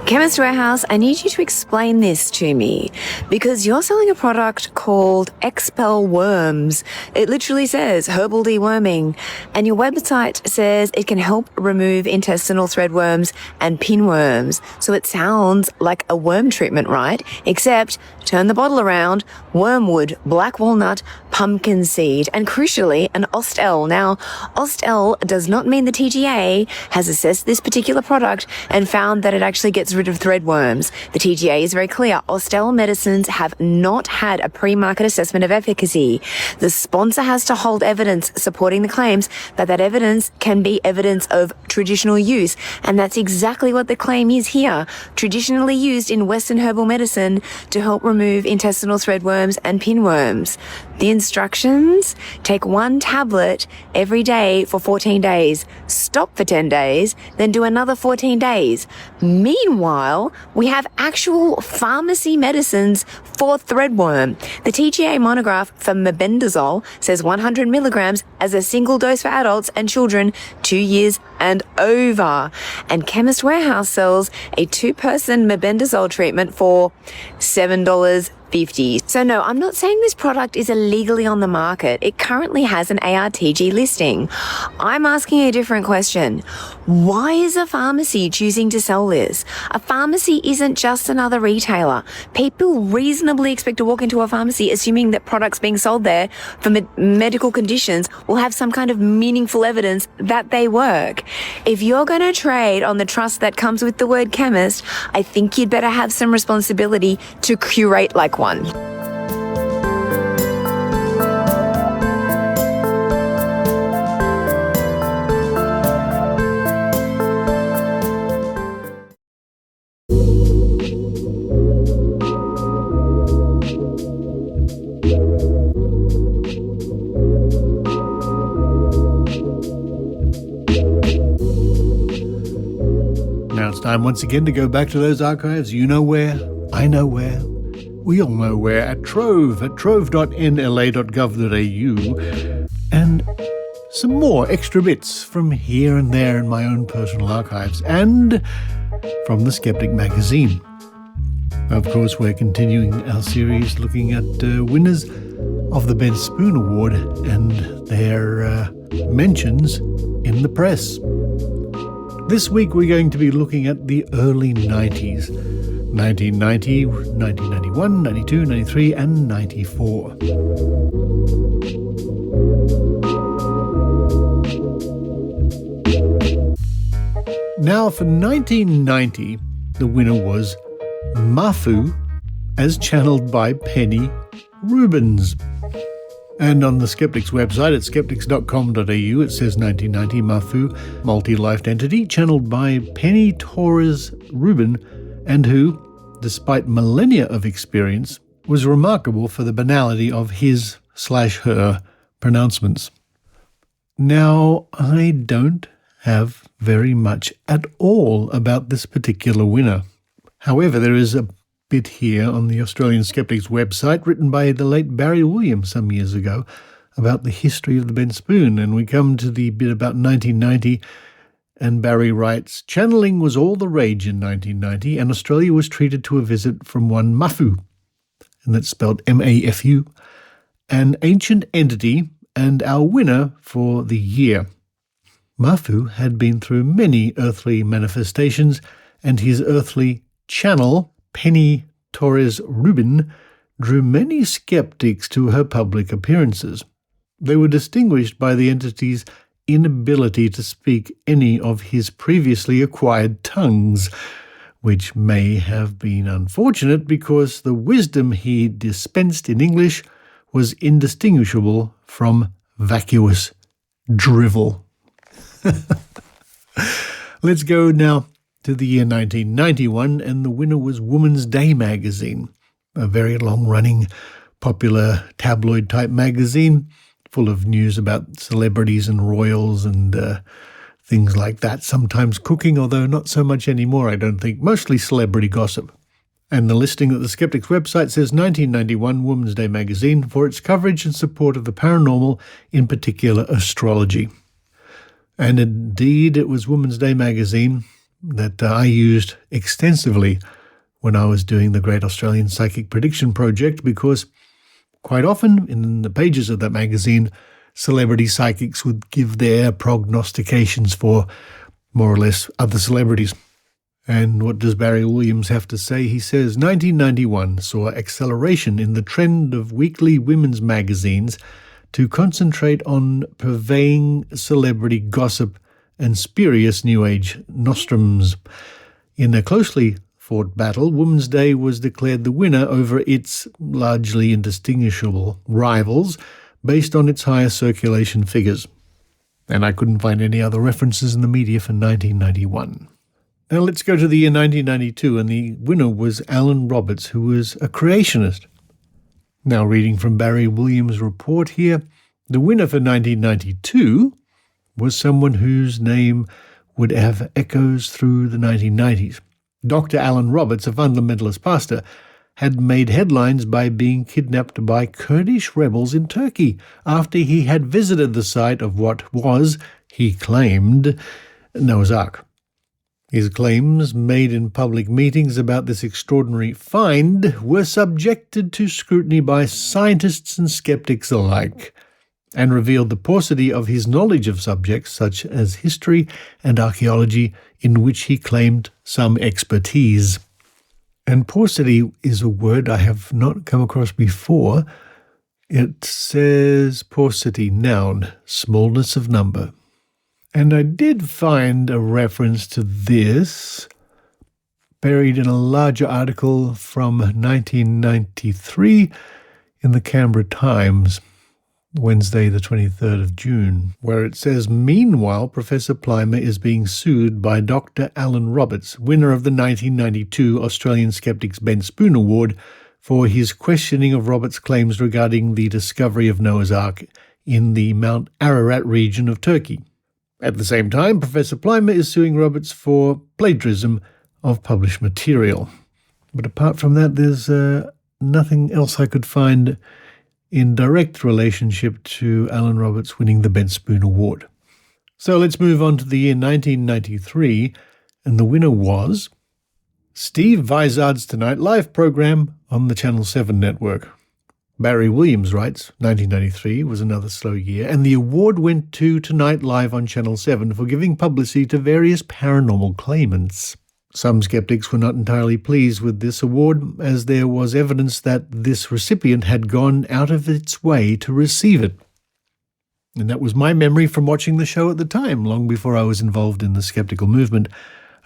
Chemist Warehouse, I need you to explain this to me because you're selling a product called Expel Worms. It literally says herbal deworming, and your website says it can help remove intestinal threadworms and pinworms. So it sounds like a worm treatment, right? Except turn the bottle around, wormwood, black walnut, pumpkin seed, and crucially, an Ost-L. Now, Ost-L does not mean the TGA has assessed this particular product and found that it actually gets rid rid of threadworms. The TGA is very clear. Austell medicines have not had a pre-market assessment of efficacy. The sponsor has to hold evidence supporting the claims, but that evidence can be evidence of traditional use. And that's exactly what the claim is here. Traditionally used in Western herbal medicine to help remove intestinal threadworms and pinworms. The instructions: take 1 tablet every day for 14 days, stop for 10 days, then do another 14 days. Meanwhile, we have actual pharmacy medicines for threadworm. The TGA monograph for mebendazole says 100 milligrams as a single dose for adults and children 2 years and over. And Chemist Warehouse sells a 2-person mebendazole treatment for $7.50. So no, I'm not saying this product is illegally on the market. It currently has an ARTG listing. I'm asking a different question. Why is a pharmacy choosing to sell this? A pharmacy isn't just another retailer. People reasonably expect to walk into a pharmacy assuming that products being sold there for medical conditions will have some kind of meaningful evidence that they work. If you're going to trade on the trust that comes with the word chemist, I think you'd better have some responsibility to curate like one. Now it's time once again to go back to those archives. You know where, I know where. We all know where, at Trove, at trove.nla.gov.au, and some more extra bits from here and there in my own personal archives, and from the Skeptic magazine. Of course, we're continuing our series looking at winners of the Ben Spoon Award and their mentions in the press. This week we're going to be looking at the early 90s. 1990, 1991, 92, 93 and 94. Now for 1990, the winner was Mafu, as channeled by Penny Rubens. And on the Skeptics website at skeptics.com.au it says 1990 Mafu, multi-lifed entity, channeled by Penny Torres Rubin, and who, despite millennia of experience, was remarkable for the banality of his/her pronouncements. Now, I don't have very much at all about this particular winner. However, there is a bit here on the Australian Skeptics website written by the late Barry Williams some years ago about the history of the Ben Spoon, and we come to the bit about 1990. And Barry writes, channeling was all the rage in 1990, and Australia was treated to a visit from one Mafu, and that's spelled M-A-F-U, an ancient entity and our winner for the year. Mafu had been through many earthly manifestations, and his earthly channel, Penny Torres Rubin, drew many skeptics to her public appearances. They were distinguished by the entity's inability to speak any of his previously acquired tongues, which may have been unfortunate because the wisdom he dispensed in English was indistinguishable from vacuous drivel. Let's go now to the year 1991, and the winner was Woman's Day magazine, a very long-running, popular tabloid-type magazine full of news about celebrities and royals and things like that, sometimes cooking, although not so much anymore, I don't think, mostly celebrity gossip. And the listing at the Skeptics website says 1991 Women's Day magazine for its coverage and support of the paranormal, in particular astrology. And indeed, it was Women's Day magazine that I used extensively when I was doing the Great Australian Psychic Prediction Project, because quite often in the pages of that magazine, celebrity psychics would give their prognostications for more or less other celebrities. And what does Barry Williams have to say? He says, 1991 saw acceleration in the trend of weekly women's magazines to concentrate on purveying celebrity gossip and spurious New Age nostrums. In a closely fought battle, Women's Day was declared the winner over its largely indistinguishable rivals based on its higher circulation figures. And I couldn't find any other references in the media for 1991. Now let's go to the year 1992, and the winner was Alan Roberts, who was a creationist. Now reading from Barry Williams' report here, the winner for 1992 was someone whose name would have echoes through the 1990s. Dr. Alan Roberts, a fundamentalist pastor, had made headlines by being kidnapped by Kurdish rebels in Turkey after he had visited the site of what was, he claimed, Noah's Ark. His claims, made in public meetings about this extraordinary find, were subjected to scrutiny by scientists and skeptics alike, and revealed the paucity of his knowledge of subjects such as history and archaeology, in which he claimed some expertise. And paucity is a word I have not come across before. It says paucity, noun, smallness of number. And I did find a reference to this buried in a larger article from 1993 in the Canberra Times, Wednesday the 23rd of June, where it says, meanwhile, Professor Plimer is being sued by Dr. Alan Roberts, winner of the 1992 Australian Skeptics Ben Spoon Award, for his questioning of Roberts' claims regarding the discovery of Noah's Ark in the Mount Ararat region of Turkey. At the same time, Professor Plimer is suing Roberts for plagiarism of published material. But apart from that, there's nothing else I could find in direct relationship to Alan Roberts winning the Ben Spoon Award. So let's move on to the year 1993, and the winner was Steve Vizard's Tonight Live program on the Channel 7 network. Barry Williams writes, 1993 was another slow year, and the award went to Tonight Live on Channel 7 for giving publicity to various paranormal claimants. Some skeptics were not entirely pleased with this award, as there was evidence that this recipient had gone out of its way to receive it. And that was my memory from watching the show at the time, long before I was involved in the skeptical movement.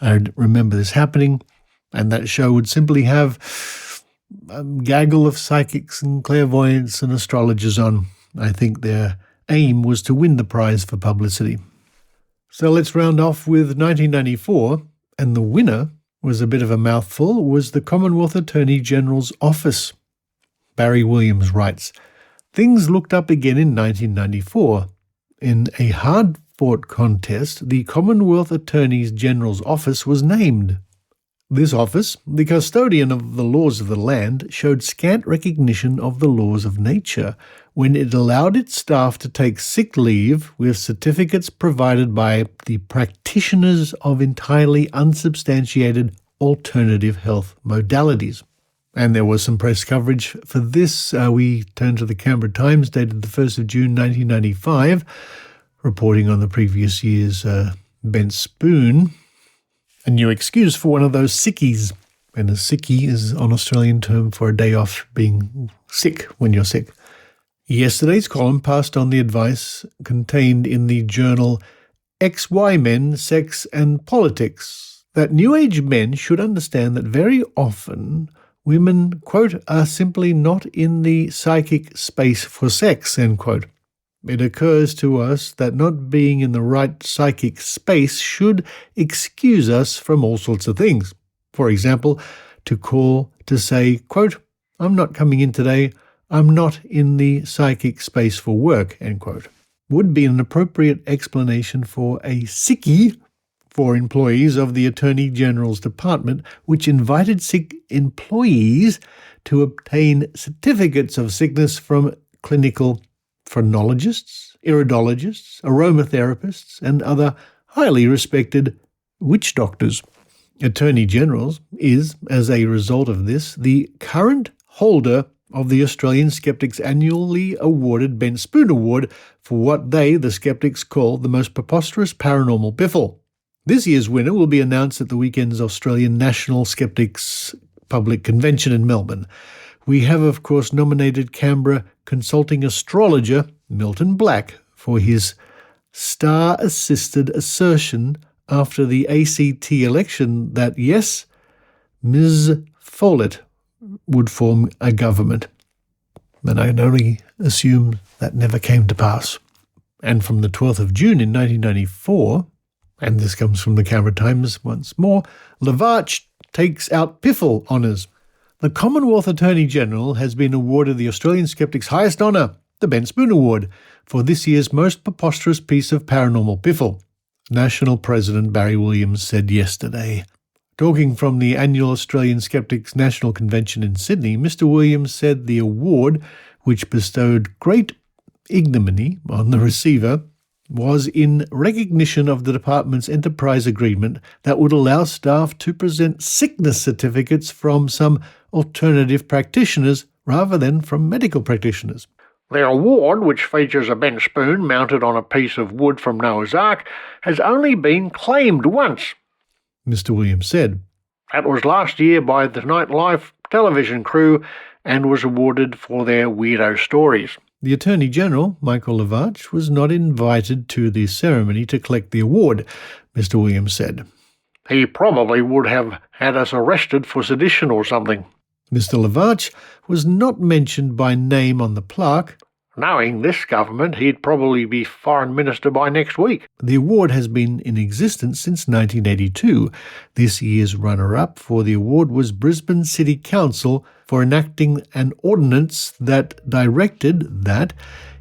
I remember this happening, and that show would simply have a gaggle of psychics and clairvoyants and astrologers on. I think their aim was to win the prize for publicity. So let's round off with 1994. And the winner was a bit of a mouthful, was the Commonwealth Attorney General's office. Barry Williams writes, things looked up again in 1994. In a hard-fought contest, the Commonwealth Attorney General's office was named. This office, the custodian of the laws of the land, showed scant recognition of the laws of nature when it allowed its staff to take sick leave with certificates provided by the practitioners of entirely unsubstantiated alternative health modalities. And there was some press coverage for this. We turn to the Canberra Times, dated the 1st of June 1995, reporting on the previous year's Ben Spoon. A new excuse for one of those sickies. And a sickie is an Australian term for a day off being sick when you're sick. Yesterday's column passed on the advice contained in the journal XY Men, Sex and Politics, that New Age men should understand that very often women, quote, are simply not in the psychic space for sex, end quote. It occurs to us that not being in the right psychic space should excuse us from all sorts of things. For example, to say, quote, I'm not coming in today, I'm not in the psychic space for work, end quote, would be an appropriate explanation for a sickie for employees of the Attorney General's Department, which invited sick employees to obtain certificates of sickness from clinical phrenologists, iridologists, aromatherapists, and other highly respected witch doctors. Attorney General's is, as a result of this, the current holder of the Australian Skeptics annually awarded Ben Spoon Award for what they, the skeptics, call the most preposterous paranormal biffle. This year's winner will be announced at the weekend's Australian National Skeptics Public Convention in Melbourne. We have, of course, nominated Canberra consulting astrologer Milton Black for his star-assisted assertion after the ACT election that, yes, Ms. Follett would form a government. And I can only assume that never came to pass. And from the 12th of June in 1994, and this comes from the Canberra Times once more, Lovatt takes out Piffle honours. The Commonwealth Attorney-General has been awarded the Australian Skeptic's highest honour, the Ben Spoon Award, for this year's most preposterous piece of paranormal piffle, National President Barry Williams said yesterday. Talking from the annual Australian Skeptics National Convention in Sydney, Mr. Williams said the award, which bestowed great ignominy on the receiver, was in recognition of the department's enterprise agreement that would allow staff to present sickness certificates from some alternative practitioners rather than from medical practitioners. The award, which features a Ben Spoon mounted on a piece of wood from Noah's Ark, has only been claimed once, Mr. Williams said. That was last year by the Nightlife television crew and was awarded for their weirdo stories. The Attorney-General, Michael Lovatt, was not invited to the ceremony to collect the award, Mr. Williams said. He probably would have had us arrested for sedition or something. Mr. Lovatt was not mentioned by name on the plaque. Knowing this government, he'd probably be Foreign Minister by next week. The award has been in existence since 1982. This year's runner-up for the award was Brisbane City Council for enacting an ordinance that directed that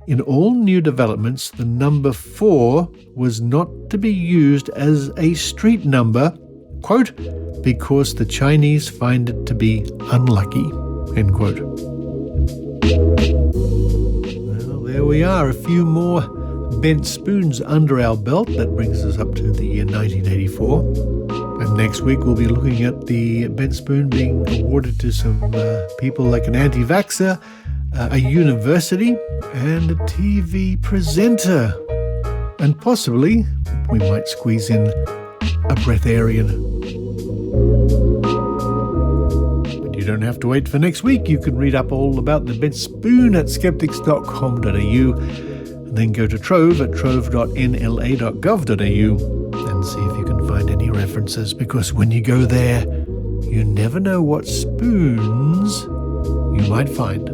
in all new developments the number 4 was not to be used as a street number, quote, because the Chinese find it to be unlucky, end quote. Well, there we are, a few more bent spoons under our belt. That brings us up to the year 1984. And next week we'll be looking at the bent spoon being awarded to some people like an anti-vaxxer, a university, and a TV presenter. And possibly we might squeeze in a breatharian. But you don't have to wait for next week. You can read up all about the bent spoon at skeptics.com.au and then go to Trove at trove.nla.gov.au and see if you can find any references, because when you go there, you never know what spoons you might find.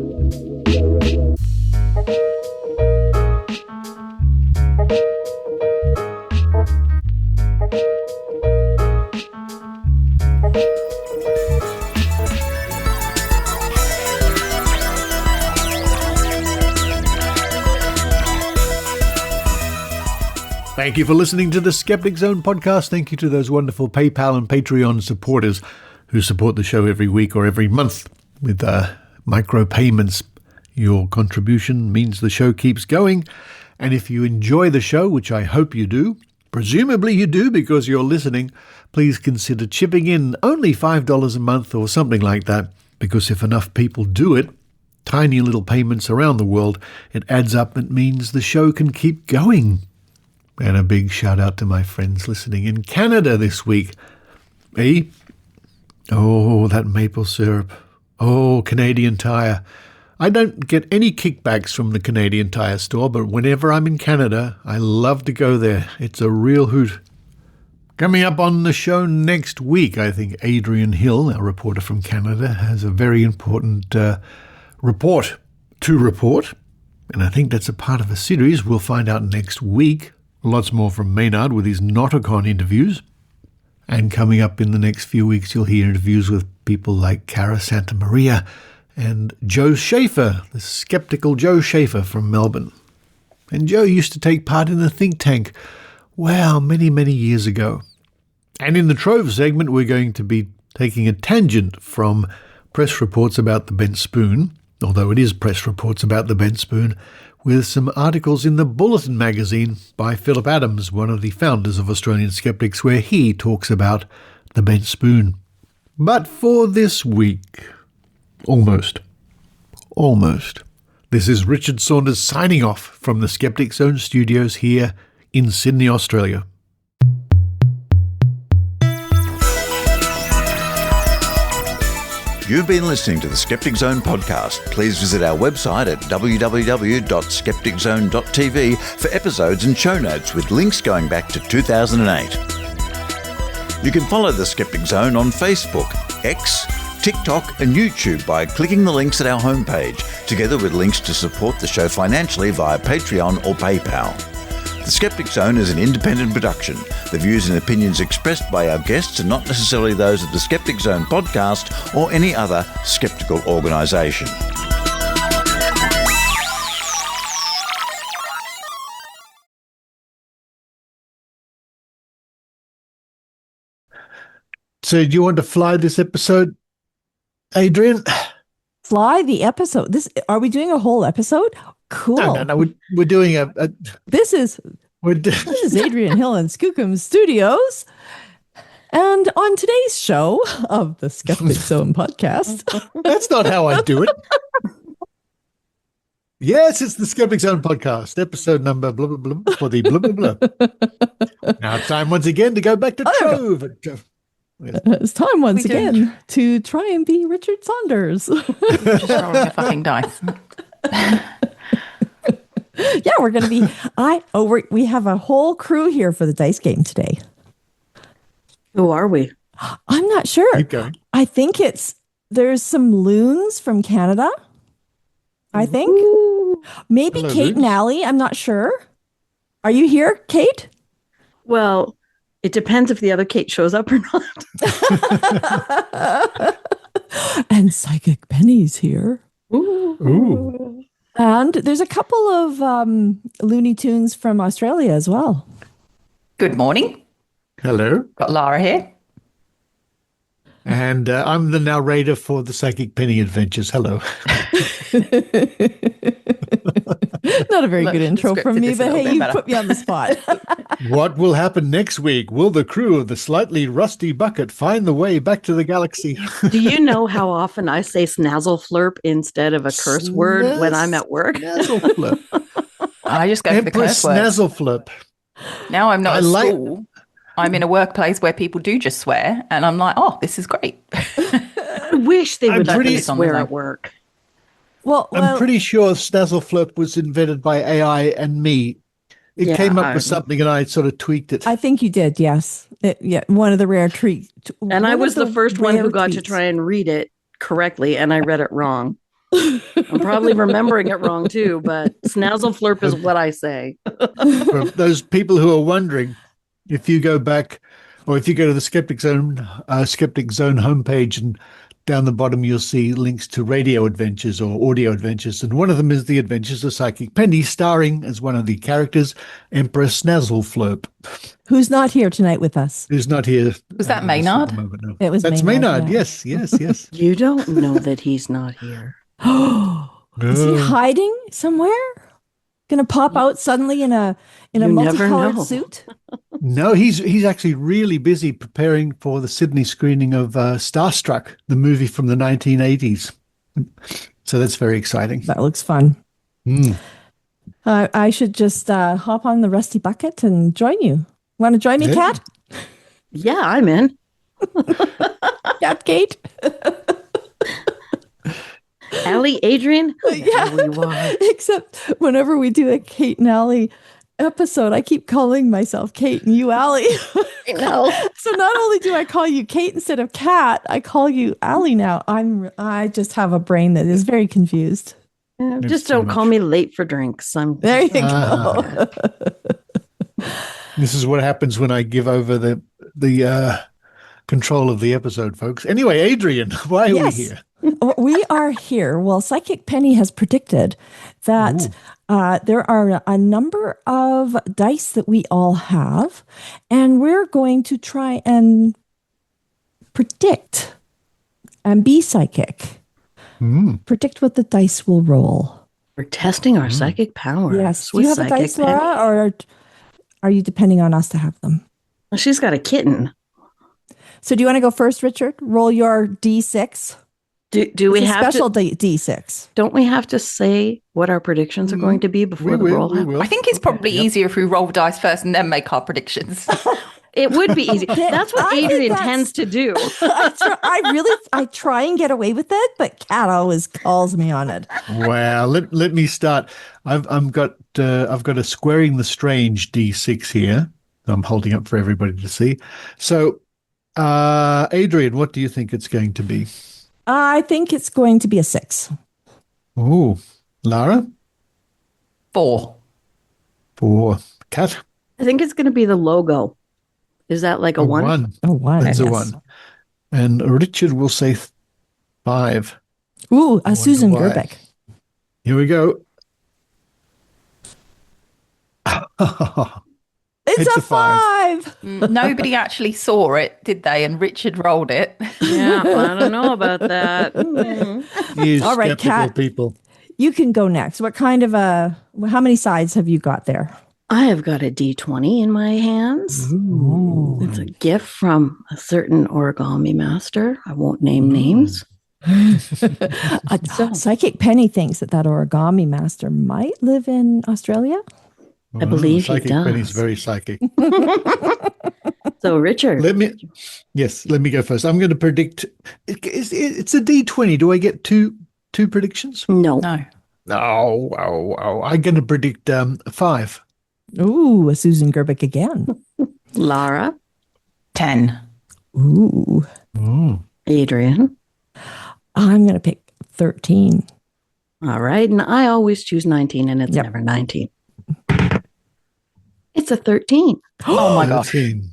Thank you for listening to the Skeptic Zone podcast. Thank you to those wonderful PayPal and Patreon supporters who support the show every week or every month with micro payments. Your contribution means the show keeps going. And if you enjoy the show, which I hope you do, presumably you do because you're listening, please consider chipping in only $5 a month or something like that, because if enough people do it, tiny little payments around the world, it adds up and means the show can keep going. And a big shout out to my friends listening in Canada this week. Oh, that maple syrup. Oh, Canadian Tire. I don't get any kickbacks from the Canadian Tire store, but whenever I'm in Canada, I love to go there. It's a real hoot. Coming up on the show next week, I think Adrian Hill, our reporter from Canada, has a very important report to report. And I think that's a part of a series we'll find out next week. Lots more from Maynard with his Noticon interviews. And coming up in the next few weeks, you'll hear interviews with people like Cara Santa Maria and Joe Schaefer, the skeptical Joe Schaefer from Melbourne. And Joe used to take part in a think tank, wow, many, many years ago. And in the Trove segment, we're going to be taking a tangent from press reports about the bent spoon, although it is press reports about the bent spoon, with some articles in the Bulletin magazine by Philip Adams, one of the founders of Australian Skeptics, where he talks about the bent spoon. But for this week, almost, this is Richard Saunders signing off from the Skeptic Zone studios here in Sydney, Australia. You've been listening to the Skeptic Zone podcast. Please visit our website at www.skepticzone.tv for episodes and show notes with links going back to 2008. You can follow the Skeptic Zone on Facebook, X, TikTok and YouTube by clicking the links at our homepage, together with links to support the show financially via Patreon or PayPal. The Skeptic Zone is an independent production. The views and opinions expressed by our guests are not necessarily those of the Skeptic Zone podcast or any other skeptical organisation. So do you want to fly this episode, Adrian? Fly the episode? Are we doing a whole episode? Cool. No. We're doing This is Adrian Hill in Skookum Studios. And on today's show of the Skeptic Zone podcast. That's not how I do it. Yes, it's the Skeptic Zone podcast, episode number blah, blah, blah, for the blah, blah, blah. Now it's time once again to go back to Trove. It's time once again to try and be Richard Saunders. Just rolling a fucking dice. Yeah, we're going to be. We have a whole crew here for the dice game today. Who are we? I'm not sure. Keep going. I think there's some loons from Canada. I think maybe Hello, Kate loons. and Allie. I'm not sure. Are you here, Kate? Well, it depends if the other Kate shows up or not. And Psychic Penny's here. Ooh. And there's a couple of Looney Tunes from Australia as well. Good morning. Hello. Got Lara here. And I'm the narrator for the Psychic Penny Adventures. Hello. Not a very good intro from me, but hey, you put me on the spot. What will happen next week? Will the crew of the slightly rusty bucket find the way back to the galaxy? Do you know how often I say snazzle-flurp instead of a curse word when I'm at work? Snazzle-flip. I just go for the curse word. Snazzle-flip. Now I'm not at school. I'm in a workplace where people do just swear, and I'm like, oh, this is great. I wish they would let me swear at work. Well, I'm pretty sure Snazzle-flip was invented by AI and me. It came up with something and I sort of tweaked it. I think you did, yes. One of the rare treats. And I was the first one who got to try and read it correctly, and I read it wrong. I'm probably remembering it wrong too, but snazzle-flurp is what I say. For those people who are wondering, if you go back, or if you go to the Skeptic Zone homepage, and down the bottom you'll see links to radio adventures or audio adventures, and one of them is The Adventures of Psychic Penny, starring as one of the characters, Emperor Snazzle-flurp. Who's not here tonight with us? Who's not here? Was that Maynard? No. It was That's Maynard. Yes. You don't know that he's not here. Is he hiding somewhere? Gonna pop out suddenly in a multicolored suit? No, he's actually really busy preparing for the Sydney screening of Starstruck, the movie from the 1980s. So that's very exciting. That looks fun. I should just hop on the rusty bucket and join you. Want to join me, Kat? Yeah, I'm in. Kat, Kate? Allie, Adrian? Yeah. Except whenever we do a Kate and Allie episode, I keep calling myself Kate and you Allie. I know. So not only do I call you Kate instead of Kat, I call you Allie now. I just have a brain that is very confused. Just don't call me late for drinks. There you go. This is what happens when I give over the control of the episode, folks. Anyway, Adrian, why are we here? We are here. Well, Psychic Penny has predicted that there are a number of dice that we all have, and we're going to try and predict and be psychic. Predict what the dice will roll. We're testing our psychic power. Yes. Do you have a dice, Laura, or are you depending on us to have them? Well, she's got a kitten. So do you want to go first, Richard? Roll your D6. Do we have special D6? Don't we have to say what our predictions are going to be before the roll happens? I think it's probably easier if we roll dice first and then make our predictions. It would be easy. That's what Adrian tends to do. I try and get away with it, but Kat always calls me on it. Well, let me start. I've got a Squaring the Strange D6 here. I'm holding up for everybody to see. So Adrian, what do you think it's going to be? I think it's going to be a 6. Oh, Lara? 4. 4. Kat? I think it's going to be the logo. Is that like a 1? 1. A 1. That's yes. a 1. And Richard will say 5. Ooh, a Susan why. Gerbeck. Here we go. It's a 5. Nobody actually saw it, did they? And Richard rolled it. Yeah, I don't know about that. You All right, skeptical Kat. people. You can go next. What kind of how many sides have you got there? I have got a D20 in my hands. Ooh. It's a gift from a certain origami master. I won't name names. Psychic Penny thinks that origami master might live in Australia. I believe he Psychic does. Penny's very psychic. So, Richard. Let me go first. I'm going to predict. It's a D20. Do I get two predictions? No. No. I'm going to predict 5. Ooh, a Susan Gerbeck again. Lara. 10. Ooh. Adrian. I'm going to pick 13. All right. And I always choose 19, and it's never 19. It's a 13. Oh my gosh. 13.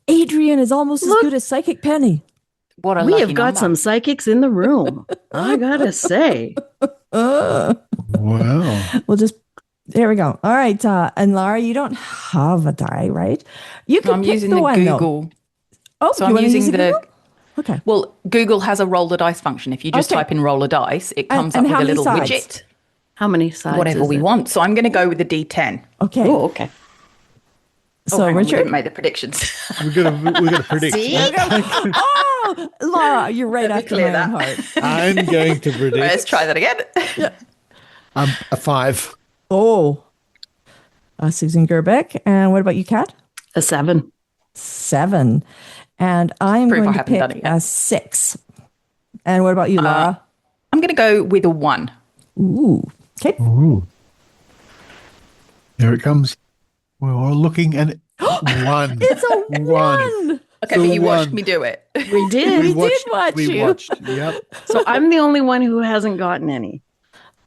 Adrian is almost as good as Psychic Penny. What a We lucky have got number. some psychics in the room. I gotta say. Wow. There we go. All right. And Lara, you don't have a die, right? You can I'm pick using the the one, Google. though. Oh, So you I'm wanna using use the. Google? Okay. Well, Google has a roll a dice function. If you just Okay. type in roll a dice, it comes And up with how a many little sides? widget. How many sides? Whatever is we it? want. So I'm going to go with the D10. Okay. Oh, okay. So, hang on, we Richard? didn't make the predictions. We're gonna predict. See? Oh, Laura, you're right Let me after clear my own that. heart. I'm going to predict. Let's try that again. A 5. Oh, Susan Gerbeck. And what about you, Kat? A 7. 7. And I'm Proof I going to haven't done pick it yet. a 6. And what about you, Laura? I'm going to go with a 1. Ooh. Okay. Ooh. Here it comes. We're all looking at 1. It's a 1. Okay, So but you watched one. me do it. We did. We did watch we you. watched. Yep. So I'm the only one who hasn't gotten any.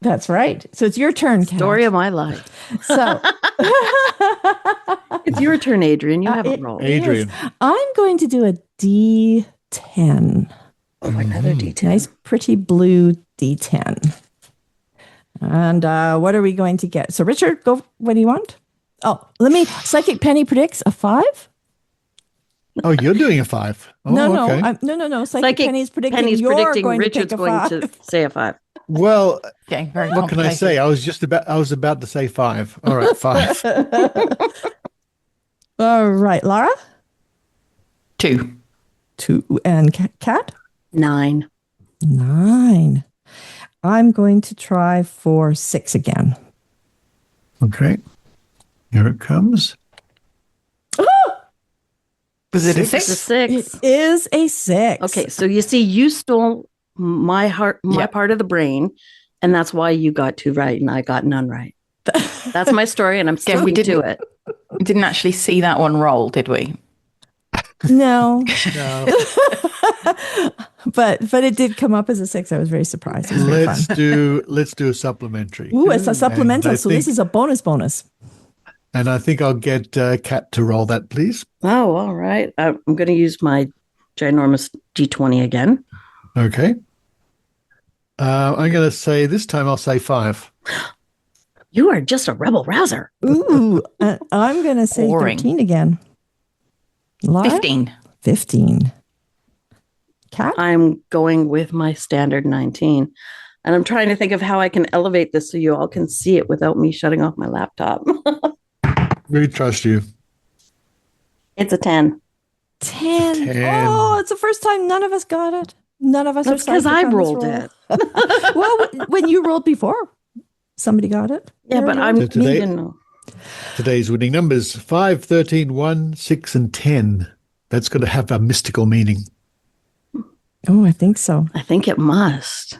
That's right. So it's your turn, Kat. Story of my life. So It's your turn, Adrian. You haven't rolled. Adrian. I'm going to do a D10. Oh, another D10. Nice, pretty blue D10. And what are we going to get? So, Richard, go. What do you want? Oh, Psychic Penny predicts a 5. Oh, you're doing a 5. Oh, No. okay. No. Psychic Penny's predicting Penny's you're predicting going Richard's to pick a 5. going to say a 5. Well, Getting very what can I say? I was about to say 5. All right, 5. All right, Lara? 2. 2. And Kat? 9. 9. I'm going to try for 6 again. Okay. Here it comes. Was it a It's a 6? 6. It is a 6. Okay, so you see, you stole my part of the brain, and that's why you got 2 right and I got none right. That's my story, and I'm sticking to it. We didn't actually see that one roll, did we? No. No. but it did come up as a 6. I was very surprised. It was very fun. Let's do a supplementary. Ooh, it's a supplemental, And I so this think- is a bonus. And I think I'll get Kat to roll that, please. Oh, all right. I'm going to use my ginormous D20 again. Okay. I'm going to say, this time I'll say 5. You are just a rebel rouser. Ooh, I'm going to say Boring. 13 again. Lara? 15. 15. Kat? I'm going with my standard 19. And I'm trying to think of how I can elevate this so you all can see it without me shutting off my laptop. We trust you. It's a 10. 10. 10. Oh, it's the first time none of us got it. None of us That's are because psychic I on this rolled roll. it. Well, when you rolled before, somebody got it. Yeah, There but we go. I'm So today- even know. Today's winning numbers 5, 13, 1, 6, and 10. That's going to have a mystical meaning. Oh, I think so. I think it must.